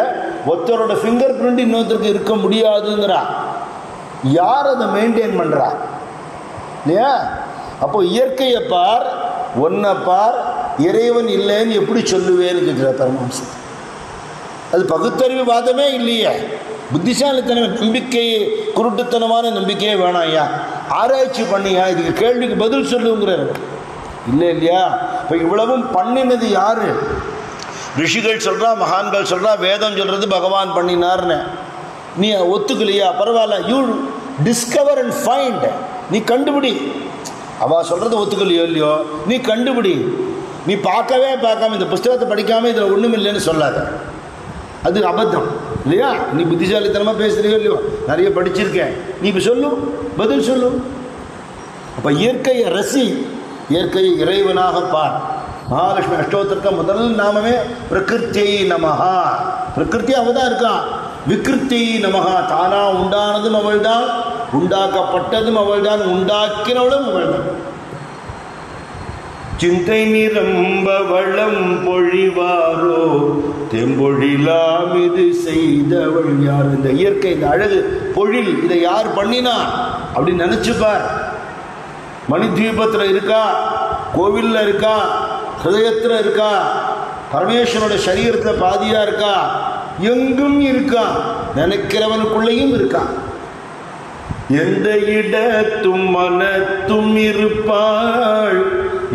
A: ஒருத்தரோட ஃபிங்கர் பிரிண்ட் இன்னொருத்தருக்கு இருக்க முடியாதுங்கிறா. யார் அதை மெயின்டைன் பண்ணுறா இல்லையா? அப்போ இயற்கையை பார், ஒன்றை பார், இறைவன் இல்லைன்னு எப்படி சொல்லுவேன்னு கேட்குற பரமஹம்சர். அது பகுத்தறிவு வாதமே இல்லையே, புத்திசாலித்தனம், நம்பிக்கை, குருட்டுத்தனமான நம்பிக்கையே வேணாம் ஐயா, ஆராய்ச்சி பண்ணியா இதுக்கு கேள்விக்கு பதில் சொல்லுங்கிறார். இல்லை இல்லையா? இப்போ இவ்வளவும் பண்ணினது யாரு? ரிஷிகள் சொல்கிறா, மகான்கள் சொல்கிறா, வேதம் சொல்கிறது பகவான் பண்ணினார்னு. நீ ஒத்துக்கலையா? பரவாயில்ல, யூ டிஸ்கவர் அண்ட் ஃபைண்ட், நீ கண்டுபிடி. அவள் சொல்கிறத ஒத்துக்கலையோ இல்லையோ, நீ கண்டுபிடி. நீ பார்க்காம இந்த புஸ்தகத்தை படிக்காமல் இதில் ஒன்றும் இல்லைன்னு சொல்லாத, அது அபத்தம் இல்லையா? நீ புத்திசாலித்தனமாக பேசுகிறியோ இல்லையோ, நிறைய படிச்சிருக்கேன், நீ இப்போ சொல்லு, பதில் சொல்லு. அப்போ இயற்கையை ரசி, இயற்கையை இறைவனாக பார். மகாலட்சுமி அஷ்டோத்திரக்க முதல் நாமமே பிரகிருத்தியை நமஹா. பிரகிருத்தி அவள் தான் இருக்கான். விகிருத்தி நமஹா, தானா உண்டானதும் அவள் தான், உண்டாக்கப்பட்டதும் அவள் தான், உண்டாக்கினவளும் அவள் தான். சிந்தை நிரம்ப வளம் பொழிவாரோ தெம்பொழிலாம் இது செய்தவள் யார்? இந்த இயற்கை, இந்த அழகு பொழில், இதை யார் பண்ணினா அப்படின்னு நினைச்சுப்பார். மணி தீபத்தில் இருக்கா, கோவிலில் இருக்கா, ஹிருதயத்தில் இருக்கா, பரமேஸ்வரோட சரீரத்தில் பாதியாக இருக்கா, எங்கும் இருக்கா, நினைக்கிறவனுக்குள்ளேயும் இருக்கா. எந்த இடத்தும் மனத்தும் இருப்பாள்,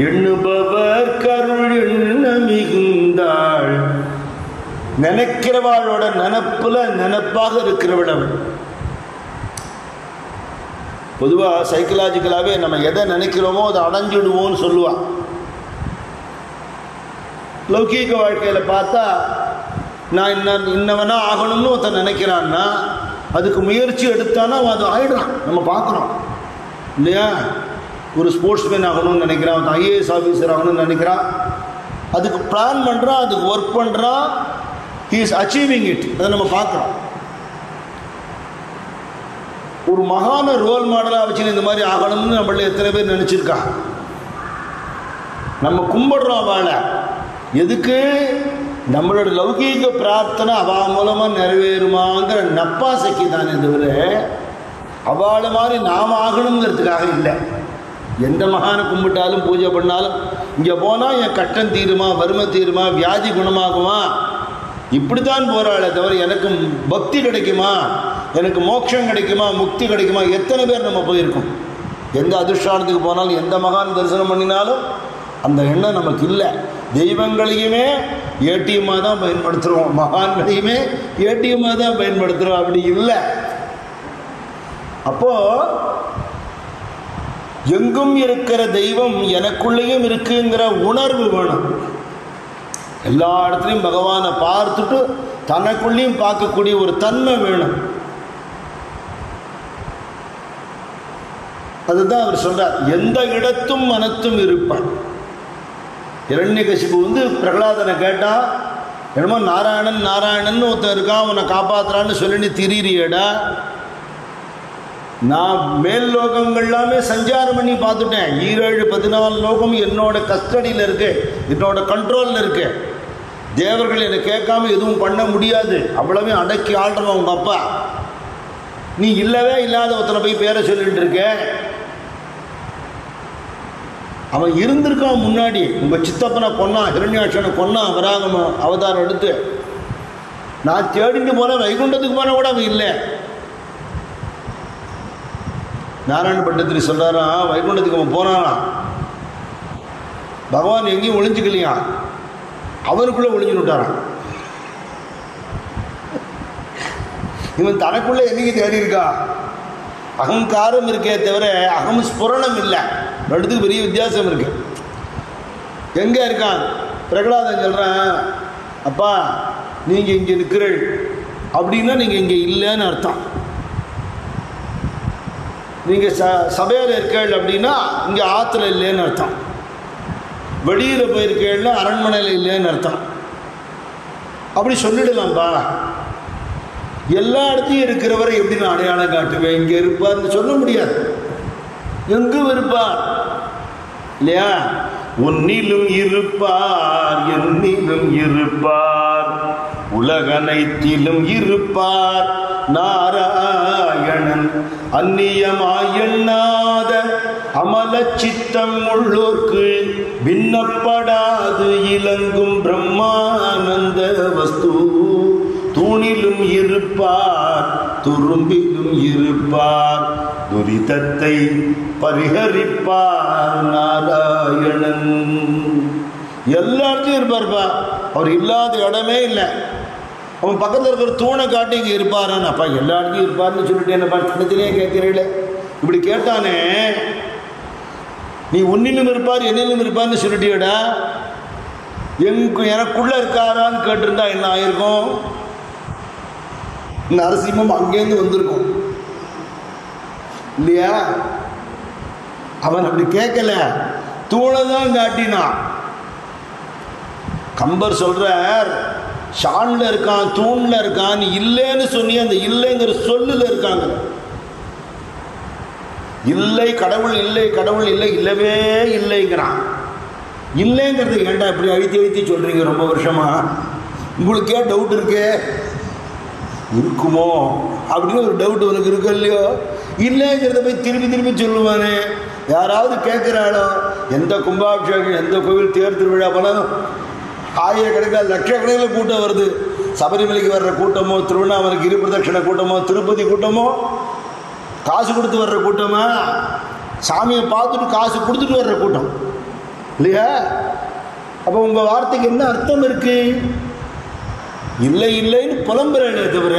A: எண்ணுபவர் கருள் எண்ண மிகுந்தாள். நினைக்கிறவாளோட நினப்புல நினப்பாக இருக்கிறவள் அவள். பொதுவாக சைக்கலாஜிக்கலாகவே நம்ம எதை நினைக்கிறோமோ அதை அடைஞ்சிடுவோம்னு சொல்லுவாள். லௌகீக வாழ்க்கையில் பார்த்தா, நான் இன்னவனா ஆகணும்னு ஒருத்தன் நினைக்கிறான்னா அதுக்கு முயற்சி எடுத்தானா அது ஆயிடுறான். நம்ம பார்க்குறோம் இல்லையா? ஒரு ஸ்போர்ட்ஸ்மேன் ஆகணும்னு நினைக்கிறான், ஒருத்தன் ஐஏஎஸ் ஆஃபீஸர் ஆகணும்னு நினைக்கிறான், அதுக்கு பிளான் பண்ணுறான், அதுக்கு ஒர்க் பண்ணுறான், ஹீ இஸ் அச்சீவிங் இட். அதை நம்ம பார்க்குறோம். ஒரு மகான ரோல் மாடலாக வச்சு இந்த மாதிரி ஆகணும்னு நம்மள எத்தனை பேர் நினச்சிருக்கா? நம்ம கும்பிடுறோம் அவளை. எதுக்கு? நம்மளோட லௌகீக பிரார்த்தனை அவள் மூலமாக நிறைவேறுமாங்கிற நப்பாசைக்கு தானே தவிர அவளை மாதிரி நாம் ஆகணுங்கிறதுக்காக இல்லை. எந்த மகானை கும்பிட்டாலும் பூஜை பண்ணாலும் இங்கே போனால் என் கட்டம் தீருமா, வறுமை தீருமா, வியாதி குணமாகுமா, இப்படித்தான் போகிறாளே தவிர எனக்கு பக்தி கிடைக்குமா, எனக்கு மோட்சம் கிடைக்குமா, முக்தி கிடைக்குமா? எத்தனை பேர் நம்ம போயிருக்கோம்? எந்த அதிர்ஷ்டானத்துக்கு போனாலும், எந்த மகான் தரிசனம் பண்ணினாலும் அந்த எண்ணம் நமக்கு இல்லை. தெய்வங்களையுமே ஏடிஎம்மாக தான் பயன்படுத்துகிறோம், மகான்களையுமே ஏடிஎம்மாக தான் பயன்படுத்துகிறோம். அப்படி இல்லை. அப்போது எங்கும் இருக்கிற தெய்வம் எனக்குள்ளேயும் இருக்குங்கிற உணர்வு வேணும். எல்லா இடத்துலையும் பகவானை பார்த்துட்டு தனக்குள்ளேயும் பார்க்கக்கூடிய ஒரு தன்மை வேணும். அதுதான் அவர் சொல்றார், எந்த இடத்தும் மனத்தும் இருப்பான். இரண்யகசிபு பிரகலாதனை கேட்டா, என்னமோ நாராயணன் நாராயணன் ஒருத்தன் இருக்கான், உன்னை காப்பாற்றுறான்னு சொல்லி திரியிறியடா. நான் மேல் லோகங்கள் எல்லாமே சஞ்சாரம் பண்ணி பார்த்துட்டேன். 17-14 லோகம் என்னோட கஸ்டடியில் இருக்கு, என்னோட கண்ட்ரோலில் இருக்கு. தேவர்கள் என்னை கேட்காம எதுவும் பண்ண முடியாது, அவ்வளவே அடக்கி ஆள்றவன் உங்க அப்பா. நீ இல்லவே இல்லாத ஒருத்தனை போய் பேரை சொல்லிட்டு இருக்க. அவன் இருந்திருக்கான் முன்னாடி, உங்க சித்தப்பனை கொன்னான், ஹிரண்யாட்சனை கொன்னான், வராக அவதாரம் எடுத்து. நான் தேடிட்டு போனேன், வைகுண்டத்துக்கு போன கூட அவன் இல்லை. நாராயண பட்டத்திரி சொல்றாராம், வைகுண்டத்துக்கு அவன் போனானா, பகவான் எங்கேயும் ஒளிஞ்சுக்கலையா, அவருக்குள்ள ஒளிஞ்சு விட்டாரான். இவன் தனக்குள்ள என்னைக்கு தேடி இருக்கா? அகங்காரம் இருக்கே தவிர அகம் ஸ்புரணம் இல்லை. ரெண்டுத்துக்கு பெரிய வித்தியாசம் இருக்கு. எங்க இருக்கான்? பிரகலாதன் சொல்றான், அப்பா நீங்க இங்க இருக்கிறீள் அப்படின்னா நீங்க இங்க இல்லைன்னு அர்த்தம். நீங்க சபையில் இருக்கீள் அப்படின்னா இங்க ஆத்துல இல்லைன்னு அர்த்தம். வெளியில போயிருக்கீள்னா அரண்மனையில் இல்லைன்னு அர்த்தம். அப்படி சொல்லிடலாம்பா. எல்லா இடத்தையும் இருக்கிறவரை எப்படி நான் அடையாளம் காட்டுவேன்? இங்கே இருப்பார்னு சொல்ல முடியாது. எங்கும் இருப்பார். இல்லையா? உன்னிலும் இருப்பார், என்னிலும் இருப்பார், உலகனைத்திலும் இருப்பார் நாராயணன். அந்நியமாய் எண்ணாத அமல சித்தம் உள்ளோர்க்கு பின்னப்படாது இலங்கும் பிரம்மானந்த வஸ்து. தூணிலும் இருப்பார், துரும்பிலும் இருப்பார், துரிதத்தை பரிஹரிப்பார் நாராயணன். எல்லா இடத்துலையும் இருப்பார்ப்பா. அவர் இல்லாத இடமே இல்லை. அவன் பக்கத்தில் இருக்கிற தூணை காட்டி இங்கே இருப்பாரான்னு. அப்பா எல்லா இடத்துலையும் இருப்பார்னு சொல்லிட்டு என்னப்பா தனித்திலேயே கேட்கிறீங்களே? இப்படி கேட்டானே, நீ உன்னிலும் இருப்பார் என்னிலும் இருப்பார்னு சொல்லிட்டியடா, எனக்குள்ள இருக்காரான்னு கேட்டிருந்தா என்ன ஆயிருக்கும்? நரசிம்மம் அங்கேருந்து வந்திருக்கும் இல்லையா? அவன் அப்படி கேட்கல, தூணை தான் காட்டினான். கம்பர் சொல்றார், ஷான்ல இருக்கான், தூண்ல இருக்கான், இல்லைன்னு சொன்னி அந்த இல்லைங்கிற சொல்லுல இருக்காங்க. இல்லை கடவுள் இல்லை, கடவுள் இல்லை, இல்லவே இல்லைங்கிறான். இல்லைங்கிறது ஏன்டா இப்படி அழுத்தி அழுத்தி சொல்றீங்க ரொம்ப வருஷமா? உங்களுக்கே டவுட் இருக்கே, இருக்குமோ அப்படின்னு ஒரு டவுட் உனக்கு இருக்கு இல்லையோ? இல்லைங்கிறத போய் திரும்பி திரும்பி சொல்லுவானே. யாராவது கேட்குறாளோ? எந்த கும்பாபிஷேகம், எந்த கோவில் தேர் திருவிழா போனாலும் ஆயிரக்கணக்கில் லட்சக்கணக்கில் கூட்டம் வருது. சபரிமலைக்கு வர்ற கூட்டமோ, திருவண்ணாமலை கிரி பிரதட்சணை கூட்டமோ, திருப்பதி கூட்டமோ, காசு கொடுத்து வர்ற கூட்டமா, சாமியை பார்த்துட்டு காசு கொடுத்துட்டு வர்ற கூட்டம் இல்லையா? அப்போ உங்கள் வார்த்தைக்கு என்ன அர்த்தம் இருக்கு? இல்லை இல்லைன்னு புலம்புறேனே தவிர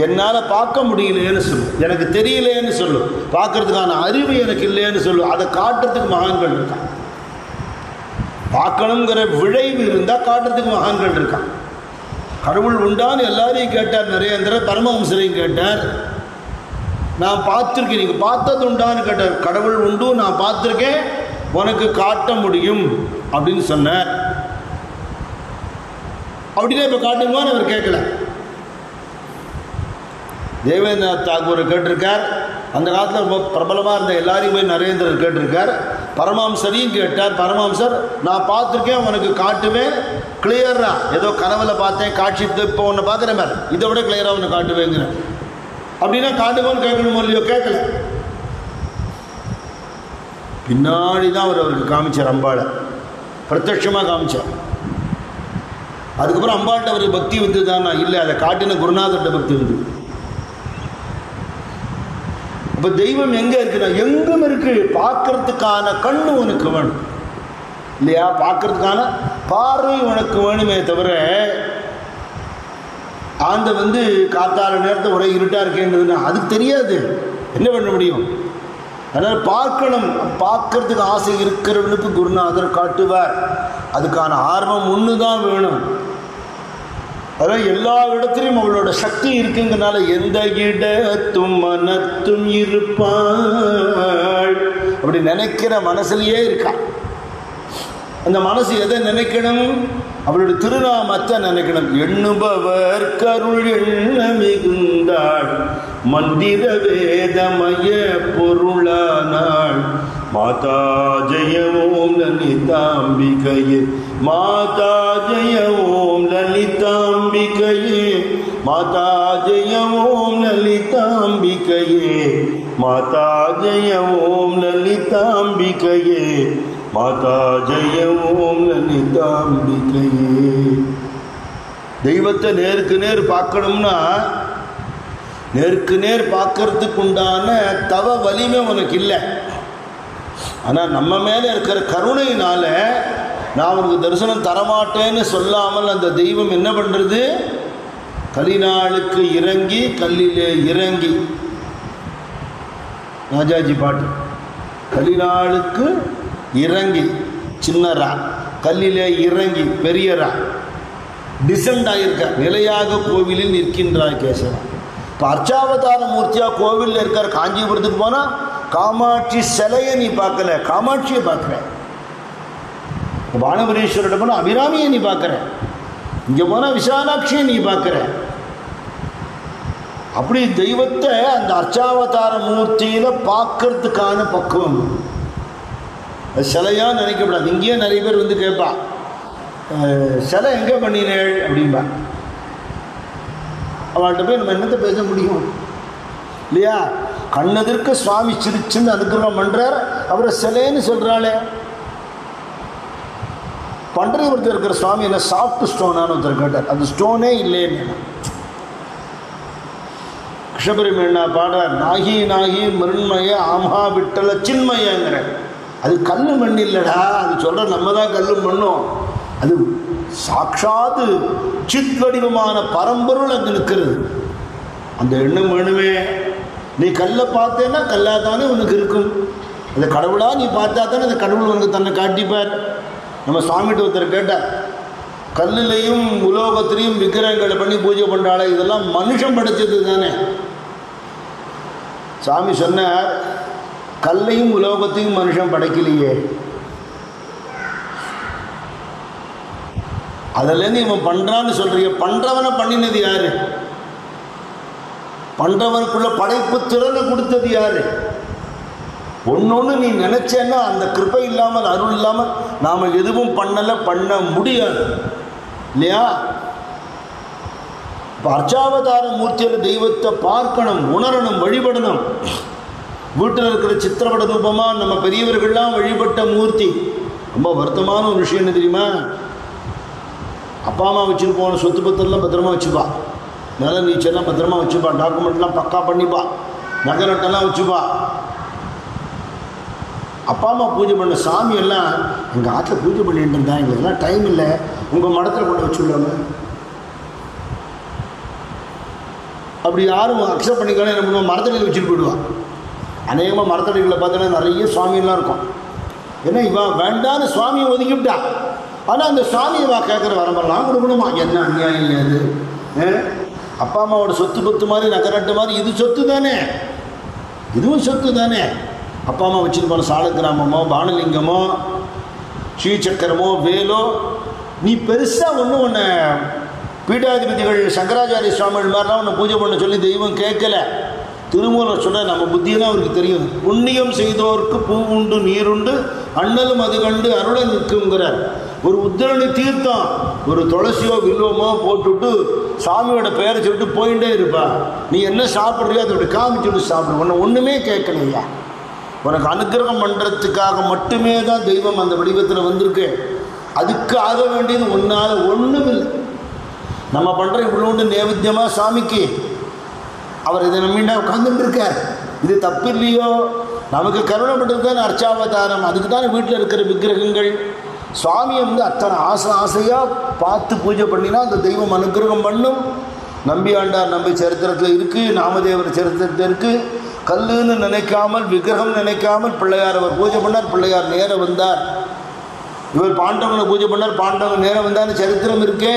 A: என்னால் பார்க்க முடியலையேன்னு சொல்லு, எனக்கு தெரியலேன்னு சொல்லு, பார்க்கறதுக்கான அறிவு எனக்கு இல்லைன்னு சொல்லு. அதை காட்டுறதுக்கு மகான்கள் இருக்கான். பார்க்கணுங்கிற விளைவு இருந்தால் காட்டுறதுக்கு மகான்கள் இருக்கான். கடவுள் உண்டான்னு எல்லாரையும் கேட்டார் நரேந்திரர், பரமஹம்சரையும் கேட்டார். நான் பார்த்துருக்கேன், நீங்கள் பார்த்தது உண்டான்னு கேட்டார். கடவுள் உண்டு, நான் பார்த்துருக்கேன், உனக்கு காட்ட முடியும் அப்படின்னு சொன்னார். அப்படின்னா இப்போ காட்டுங்கன்னு அவர் கேட்கல. தேவேந்திரநாத் தாகூர் கேட்டிருக்கார். அந்த காலத்தில் ரொம்ப பிரபலமாக இருந்த எல்லாரையும் போய் நரேந்திரர் கேட்டிருக்கார். பரமஹம்சரையும் கேட்டார். பரமஹம்சர், நான் பார்த்துருக்கேன், உனக்கு காட்டுவேன் கிளியராக. ஏதோ கனவுல பார்த்தேன், காட்சி இப்போ ஒன்று பார்க்குறேன் மேலே, இதை விட கிளியராக ஒன்று காட்டுவேங்கிறேன். அப்படின்னா காட்டுவோன்னு கேட்கணுமோ இல்லையோ? கேட்கல. பின்னாடி தான் அவருக்கு காமிச்சார், அம்பாளை பிரத்யட்சமாக காமிச்சார். அதுக்கப்புறம் அம்பாள்கிட்ட அவருக்கு பக்தி வந்து தானா? இல்லை, அதை காட்டின குருநாதர்கிட்ட பக்தி வந்து. இப்போ தெய்வம் எங்கே இருக்குன்னா எங்கும் இருக்கு. பார்க்கறதுக்கான கண்ணு உனக்கு வேணும் இல்லையா? பார்க்கறதுக்கான பார்வை உனக்கு வேணுமே தவிர ஆந்த காத்தால நேரத்தை ஒரே இருட்டா இருக்கேன்றதுன்னா அதுக்கு தெரியாது, என்ன பண்ண முடியும்? அதனால் பார்க்கணும். பார்க்கறதுக்கு ஆசை இருக்கிறவனுக்கு குருநாதர் காட்டுவார். அதுக்கான ஆர்வம் ஒன்று தான் வேணும். அதனால் எல்லா இடத்துலையும் அவளோட சக்தி இருக்குங்கிறனால எந்த இடத்தும் மனத்தும் இருப்பாள். அப்படி நினைக்கிற மனசுலையே இருக்கா. அந்த மனசு எதை நினைக்கணும்? அவளுடைய திருநாமத்தை நினைக்கணும். எண்ணுபவர் கருள் எண்ண மிகுந்தாள், மந்திர வேதமய பொருளானாள். மாதா ஜெய ஓம் லலிதாம்பிகையே, மாதா ஜெய ஓம் லலிதாம்பிகையே, மாதா ஜெய ஓம் லலிதாம்பிகையே, மாதா ஜெய ஓம் லலிதாம்பிகையே, மாதா ஜெய ஓம் லலிதாம்பிகையே. தெய்வத்தை நேருக்கு நேர் பார்க்கணும்னா நேருக்கு நேர் பார்க்கறதுக்கு உண்டான தவ வலிமை உனக்கு இல்லை. ஆனால் நம்ம மேலே இருக்கிற கருணையினால நான் உனக்கு தரிசனம் தரமாட்டேன்னு சொல்லாமல் அந்த தெய்வம் என்ன பண்ணுறது? கலிநாளுக்கு இறங்கி கல்லிலே இறங்கி, ராஜாஜி பாட்டு, கலிநாளுக்கு இறங்கி சின்னரா, கல்லிலே இறங்கி பெரியரா, டிசெண்ட் ஆகியிருக்க, நிலையாக கோவிலில் நிற்கின்றாய் கேசவா. இப்போ அர்ச்சாவதார மூர்த்தியாக கோவிலில் இருக்கார். காஞ்சிபுரத்துக்கு போனால் காமாட்சி சிலையை நீ பார்க்கல, காமாட்சியை பார்க்குற. பானபுரீஸ்வரர்கிட்ட போனால் அபிராமியை நீ பார்க்குற. இங்கே போனால் விசாலாட்சியை நீ பார்க்குற. அப்படி தெய்வத்தை அந்த அர்ச்சாவதார மூர்த்தியில் பார்க்கறதுக்கான பக்குவம். அது சிலையாக நினைக்கப்படாது. இங்கேயே நிறைய பேர் வந்து கேட்பா, சிலை எங்கே பண்ணினேள் அப்படின்பா. அவள்கிட்ட போய் நம்ம என்னத்தை பேச முடியும் இல்லையா? கண்ணெதிர்க்க சுவாமி சிரிச்சுன்னு அனுகிரகம் பண்ணுறார், அவரை சிலைன்னு சொல்கிறாளே. பண்டரிபுரத்தில் இருக்கிற சுவாமி என்ன சாஃப்ட் ஸ்டோனான்னு ஒருத்தர் கேட்டார். அந்த ஸ்டோனே இல்லைன்னு. கிருஷ்ணபெருமண்ணா பாடுறார், நாகி நாகி மிருண்மய ஆமா விட்டல சின்மயங்கிற. அது கல் மண் இல்லைடா, அது சொல்கிற நம்ம தான் கல்லு மண்ணும். அது சாட்சாத்து சித் வடிவமான பரம்பொருள் அங்கே நிற்கிறது. அந்த எண்ணம் வேணுமே. நீ கல்லை பார்த்தேன்னா கல்லாக தானே உனக்கு இருக்கும். அந்த கடவுளாக நீ பார்த்தா தானே அந்த கடவுள் உனக்கு தன்னை காட்டிப்பார். நம்ம சுவாமிகிட்ட ஒருத்தர் கேட்டார், கல்லுலையும் உலோகத்திலையும் விக்கிரகங்களை பண்ணி பூஜை பண்ணுறாளே, இதெல்லாம் மனுஷன் படைச்சது தானே. சாமி சொன்னார், கல்லையும் உலோகத்தையும் மனுஷன் படைக்கலையே. அதிலேருந்து இவன் பண்ணுறான்னு சொல்கிறீங்க, பண்ணுறவனை பண்ணினது யாரு? பண்ணுறவனுக்குள்ள படைப்பு திறனை கொடுத்தது யாரு? ஒன்று நீ நினைச்சேன்னா அந்த கிருபை இல்லாமல் அருள் இல்லாமல் நாம் எதுவும் பண்ண முடியாது இல்லையா? இப்போ அர்ச்சாவதார மூர்த்தியில் தெய்வத்தை பார்க்கணும், உணரணும், வழிபடணும். வீட்டில் இருக்கிற சித்திரப்பட ரூபமாக நம்ம பெரியவர்கள்லாம் வழிபட்ட மூர்த்தி. ரொம்ப வருத்தமான ஒரு விஷயம் என்ன தெரியுமா? அப்பா அம்மா வச்சுட்டு போன சொத்து பத்திரம்லாம் பத்திரமா வச்சுப்பா, நில நீச்சல்லாம் பத்திரமா வச்சுப்பா, டாக்குமெண்ட்லாம் பக்கா பண்ணிப்பா, நகை நட்டெல்லாம் வச்சுப்பா. அப்பா அம்மா பூஜை பண்ண சாமியெல்லாம் எங்கள் ஆற்றுல பூஜை பண்ணிட்டு இருந்தா, எங்களுக்கெல்லாம் டைம் இல்லை, உங்கள் மடத்தில் கொண்டு வச்சுடுவாங்க. அப்படி யாரும் அக்செப்ட் பண்ணிக்கலாம். என்ன பண்ணுவோம், மரத்தடியில் வச்சுட்டு போயிடுவான். அநேகமாக மரத்தடிகளில் பார்த்தோன்னா நிறைய சுவாமியெல்லாம் இருக்கும். ஏன்னா இவன் வேண்டான்னு சுவாமியை ஒதுக்கிவிட்டா. ஆனால் அந்த சுவாமியை வா கேட்குற வரம்பெல்லாம் கொடுக்கணுமா? என்ன அநியாயம் இல்லை அது? அப்பா அம்மாவோட சொத்து பத்து மாதிரி நகரட்டு மாதிரி இது சொத்து தானே, இதுவும் சொத்து தானே. அப்பா அம்மா வச்சுட்டு போன சால கிராமமோ பானலிங்கமோ ஸ்ரீசக்கரமோ வேலோ, நீ பெருசாக ஒன்றும் ஒன்று பீடாதிபதிகள் சங்கராச்சாரிய சுவாமிகள் மாதிரிலாம் ஒன்று பூஜை பண்ண சொல்லி தெய்வம் கேட்கல. திருமூலர் சொல்ல நம்ம புத்தியெல்லாம் அவருக்கு தெரியும். புண்ணியம் செய்தோருக்கு பூ உண்டு நீருண்டு அண்ணலும் அது கண்டு அருளை நிற்குங்கிறார். ஒரு உத்திரணி தீர்த்தம், ஒரு துளசியோ வில்வமோ போட்டுவிட்டு சாமியோட பேரை சொல்லிட்டு போயிட்டே இருப்பா. நீ என்ன சாப்பிட்றியோ அதோட காமிச்சுட்டு சாப்பிடு. உன்னை ஒன்றுமே கேட்கலையா? உனக்கு அனுகிரகம் பண்ணுறதுக்காக மட்டுமே தான் தெய்வம் அந்த வடிவத்தில் வந்திருக்கு. அதுக்கு ஆக வேண்டியது ஒன்றால் ஒன்றும் இல்லை. நம்ம பண்ணுற இவ்வளோண்டு நேவேத்தியமாக சாமிக்கு அவர் இதை நம்பிண்டா உட்காந்துட்டு இருக்கார். இது தப்பு இல்லையோ? நமக்கு கருணை பண்ணுறது தானே அர்ச்சாவதாரம். அதுக்கு தானே வீட்டில் இருக்கிற விக்கிரகங்கள். சுவாமியை வந்து அத்தனை ஆசையாக பார்த்து பூஜை பண்ணினா அந்த தெய்வம் அனுகிரகம் பண்ணும். நம்பி ஆண்டார் நம்பி சரித்திரத்தில் இருக்குது, நாமதேவர் சரித்திரத்தில் இருக்குது. கல்லுன்னு நினைக்காமல், விக்கிரகம் நினைக்காமல் பிள்ளையார் அவர் பூஜை பண்ணார், பிள்ளையார் நேரம் வந்தார். இவர் பாண்டவனை பூஜை பண்ணார், பாண்டவன் நேரம் வந்தார்னு சரித்திரம் இருக்கே.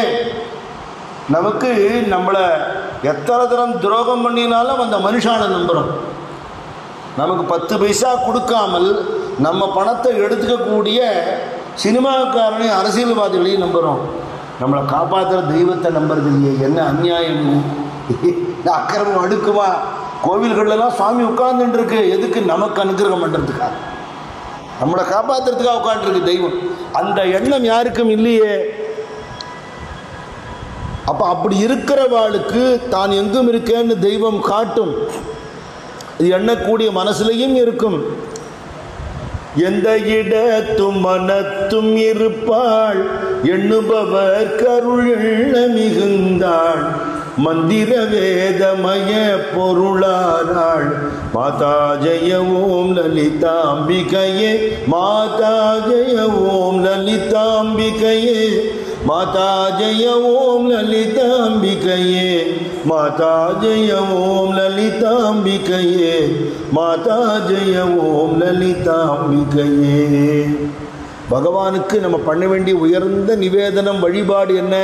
A: நமக்கு நம்மளை எத்தனை தரம் துரோகம் பண்ணினாலும் அந்த மனுஷானை நம்புகிறோம். நமக்கு 10 பைசா கொடுக்காமல் நம்ம பணத்தை எடுத்துக்கக்கூடிய சினிமாக்காரனை அரசியல்வாதிகளையும் நம்புகிறோம். நம்மளை காப்பாற்றுற தெய்வத்தை நம்புறது இல்லையே. என்ன அநியாயம்! அக்கிரமம் அடுக்குமா? கோவில்கள்லாம் சுவாமி உட்கார்ந்துட்டு இருக்கு. எதுக்கு? நமக்கு அனுகிரகம் பண்ணுறதுக்காக, நம்மளை காப்பாற்றுறதுக்காக உட்காந்துருக்கு தெய்வம். அந்த எண்ணம் யாருக்கும் இல்லையே. அப்போ அப்படி இருக்கிறவாளுக்கு தான் எங்கும் இருக்கேன்னு தெய்வம் காட்டும். இது எண்ணக்கூடிய மனசுலையும் இருக்கும். எந்த இடத்தும் மனத்தும் இருப்பாள், எண்ணுபவர் கருள் எண்ண மிகுந்தாள், மந்திர வேதமய பொருளானாள், மாதா ஜெய ஓம் லலிதாம்பிகையே, மாதா ஜெய ஓம் லலிதாம்பிகையே, மாதா ஜெய ஓம் லலிதாம்பிகையே, மாதா ஜெய ஓம் லலிதாம்பிகையே, மாதா ஜெய ஓம் லலிதாம்பிகையே. பகவானுக்கு நம்ம பண்ண வேண்டிய உயர்ந்த நிவேதனம் வழிபாடு என்ன?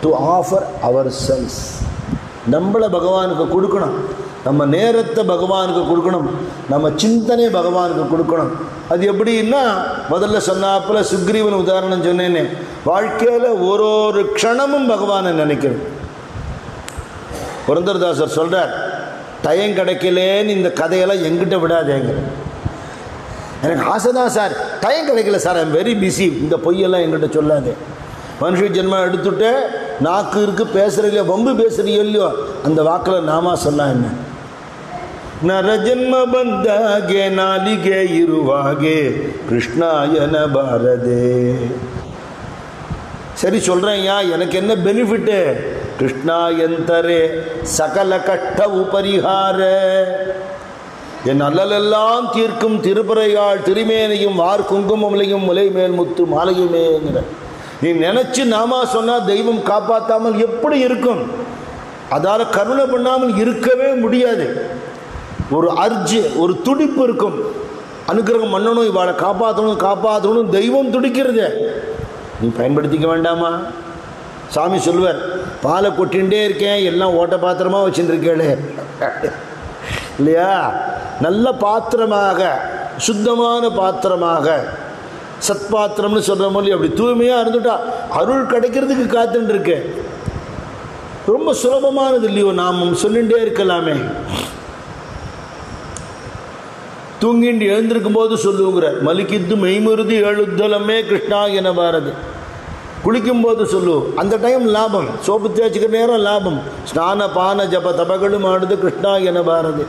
A: To offer ourselves. நம்மளை பகவானுக்கு கொடுக்கணும், நம்ம நேரத்தை பகவானுக்கு கொடுக்கணும், நம்ம சிந்தனை பகவானுக்கு கொடுக்கணும். அது எப்படின்னா, முதல்ல சொன்னாப்புல சுக்ரீவன் உதாரணம் சொன்னேன்னு, வாழ்க்கையில் ஒரு க்ஷணமும் பகவானை நினைக்கணும். புரந்தரதாசர் சொல்கிறார், டயம் கிடைக்கலேன்னு இந்த கதையெல்லாம் எங்கிட்ட விடாதேங்க. எனக்கு ஆசை தான் சார், டைம் கிடைக்கல சார், ஐம் வெரி பிஸி. இந்த பொய்யெல்லாம் என்கிட்ட சொல்லாது. மனுஷ ஜென்மம் எடுத்துட்டு நாக்கு இருக்கு, பேசுறீங்க, வம்பு பேசுறீங்க இல்லையோ, அந்த வாக்கில் நாமா சொன்னா என்ன? நரஜன்ம பந்தாகே நாலிகே இருவாகே கிருஷ்ணாயன பாரதே. சரி சொல்றேன், எனக்கு என்ன பெனிஃபிட்டு? கிருஷ்ணா எந்தரே சகல கட்ட உபரிஹார. என் அல்லலெல்லாம் தீர்க்கும் திருப்பறையாள் திருமேனையும் வார் குங்குமலையும் முலை மேல் முத்து மாலையுமேங்கிற. நீ நினைச்சு நாமா சொன்னா தெய்வம் காப்பாற்றாமல் எப்படி இருக்கும்? அதால கருணை பண்ணாமல் இருக்கவே முடியாது. ஒரு அர்ஜு, ஒரு துடிப்பு இருக்கும். அனுக்கிரகம் பண்ணணும், இவாளை காப்பாற்றணும் காப்பாற்றணும் தெய்வம் துடிக்கிறது. நீ பயன்படுத்திக்க வேண்டாமா? சாமி சொல்லுவார், பாலை கொட்டிகிட்டே இருக்கேன், எல்லாம் ஓட்ட பாத்திரமாக வச்சுருக்கேளே இல்லையா? நல்ல பாத்திரமாக, சுத்தமான பாத்திரமாக, சத்பாத்திரம்னு சொல்கிற மாதிரி அப்படி தூய்மையாக இருந்துட்டா அருள் கிடைக்கிறதுக்கு காத்துட்டு இருக்கு. ரொம்ப சுலபமானது இல்லையோ? நாம் சொல்லிகிட்டே இருக்கலாமே. தூங்கிட்டு எழுந்திருக்கும் போது சொல்லுங்கிற மலிக்கித்து மெய்முருதி எழுத்தலமே கிருஷ்ணா என பாரது. குளிக்கும் போது சொல்லு, அந்த டைம் லாபம். சோப்பு தேய்ச்சிக்கிற நேரம் லாபம். ஸ்நான பான ஜப தபகளும் ஆடுது கிருஷ்ணா என பாரது.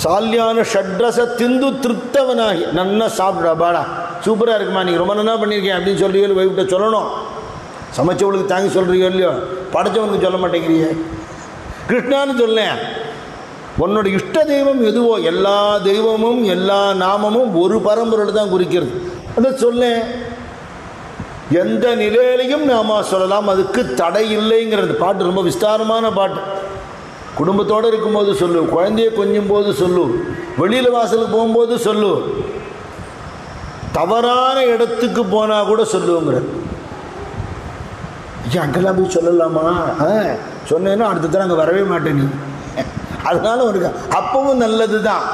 A: சால்யான ஷட்ரச திந்து திருப்தவனாகி நன்னா சாப்பிட்றா பாடா, சூப்பராக இருக்குமா, நீ ரொம்ப நல்லா பண்ணியிருக்கேன் அப்படின்னு சொல்கிறீங்க. வைவிட்ட சொல்லணும். சமைச்சவளுக்கு தாங்கி சொல்கிறீங்க இல்லையோ, படைச்சவனுக்கு சொல்ல மாட்டேங்கிறீங்க. கிருஷ்ணான்னு சொல்லேன். உன்னோட இஷ்ட தெய்வம் எதுவோ, எல்லா தெய்வமும் எல்லா நாமமும் ஒரு பரம்பொருள் தான் குறிக்கிறது. அதை சொல்ல எந்த நிலையிலையும் நாம சொல்லலாம், அதுக்கு தடை இல்லைங்கிறது. பாட்டு ரொம்ப விஸ்தாரமான பாட்டு. குடும்பத்தோடு இருக்கும்போது சொல்லு, குழந்தைய கொஞ்சம் போது சொல்லு, வெளியில் வாசலுக்கு போகும்போது சொல்லு, தவறான இடத்துக்கு போனால் கூட சொல்லுங்கிற. அங்கெல்லாம் போய் சொல்லலாமா? சொன்னேன்னா அடுத்த தடவை அங்கே வரவே மாட்டேன் நீ. அதனால உனக்கு அப்பவும் நல்லது தான்.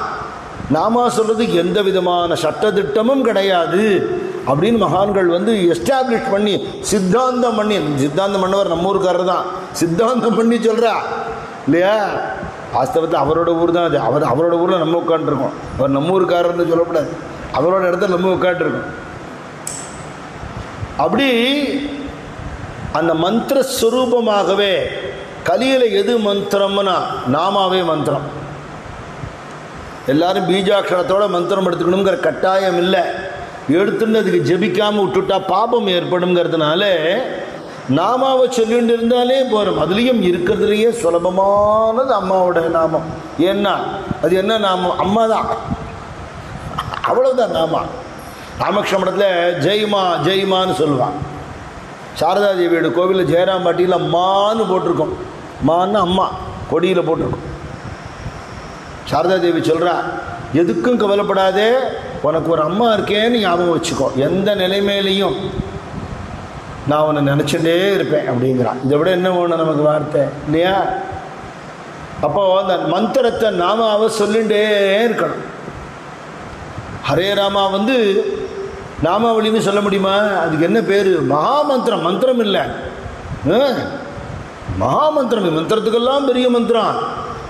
A: நாம சொல்றதுக்கு எந்த விதமான சட்டத்திட்டமும் கிடையாது அப்படின்னு மகான்கள் எஸ்டாப்ளிஷ் பண்ணி சித்தாந்தம் பண்ணி, சித்தாந்தம் பண்ணவர் நம்ம ஊருக்காரர் தான், சித்தாந்தம் பண்ணி சொல்றா இல்லையா? வாஸ்தவத்தில் அவரோட ஊர் தான் அது. அவரோட ஊரில் நம்ம உட்காந்துருக்கோம். அவர் நம்ம ஊருக்காரர்னு சொல்லக்கூடாது, அவரோட இடத்துல நம்ம உட்காந்துருக்கோம். அப்படி அந்த மந்திர ஸ்வரூபமாகவே கலியில எது மந்திரம்னா நாமாவே மந்திரம். எல்லாரும் பீஜாட்சரத்தோட மந்திரம் எடுத்துக்கணுங்கிற கட்டாயம் இல்லை. எடுத்துன்னு அதுக்கு ஜபிக்காமல் விட்டுட்டா பாபம் ஏற்படுங்கிறதுனால நாமாவை சொல்லிட்டு இருந்தாலே போகிறோம். அதுலேயும் இருக்கிறதுலையே சுலபமானது அம்மாவோட நாமம். ஏன்னா அது என்ன நாமம்? அம்மா தான், அவ்வளோதான் நாமா. ராமகிருஷ்ணமடத்தில் ஜெய்மா ஜெய்மான்னு சொல்லுவான். சாரதா தேவியோட கோவிலில் ஜெயராம்பாட்டியில் அம்மான்னு போட்டிருக்கோம். அம்மான்னு அம்மா கொடியில் போட்டிருக்கோம். சாரதா தேவி சொல்கிறா, எதுக்கும் கவலைப்படாதே, உனக்கு ஒரு அம்மா இருக்கேன்னு ஞாபகம் வச்சுக்கோ, எந்த நிலைமையிலையும் நான் உன்னை நினச்சிட்டே இருப்பேன் அப்படிங்கிறான். இதை விட என்ன வேணும் நமக்கு வார்த்தை இல்லையா? அப்போது அந்த மந்திரத்தை நாமாவை சொல்லிகிட்டே இருக்கணும். ஹரே ராமா நாமாவளின்னு சொல்ல முடியுமா? அதுக்கு என்ன பேர்? மகாமந்திரம். மந்திரம் இல்லை, மகாமந்திரம். மந்திரத்துக்கெல்லாம் பெரிய மந்திரம்.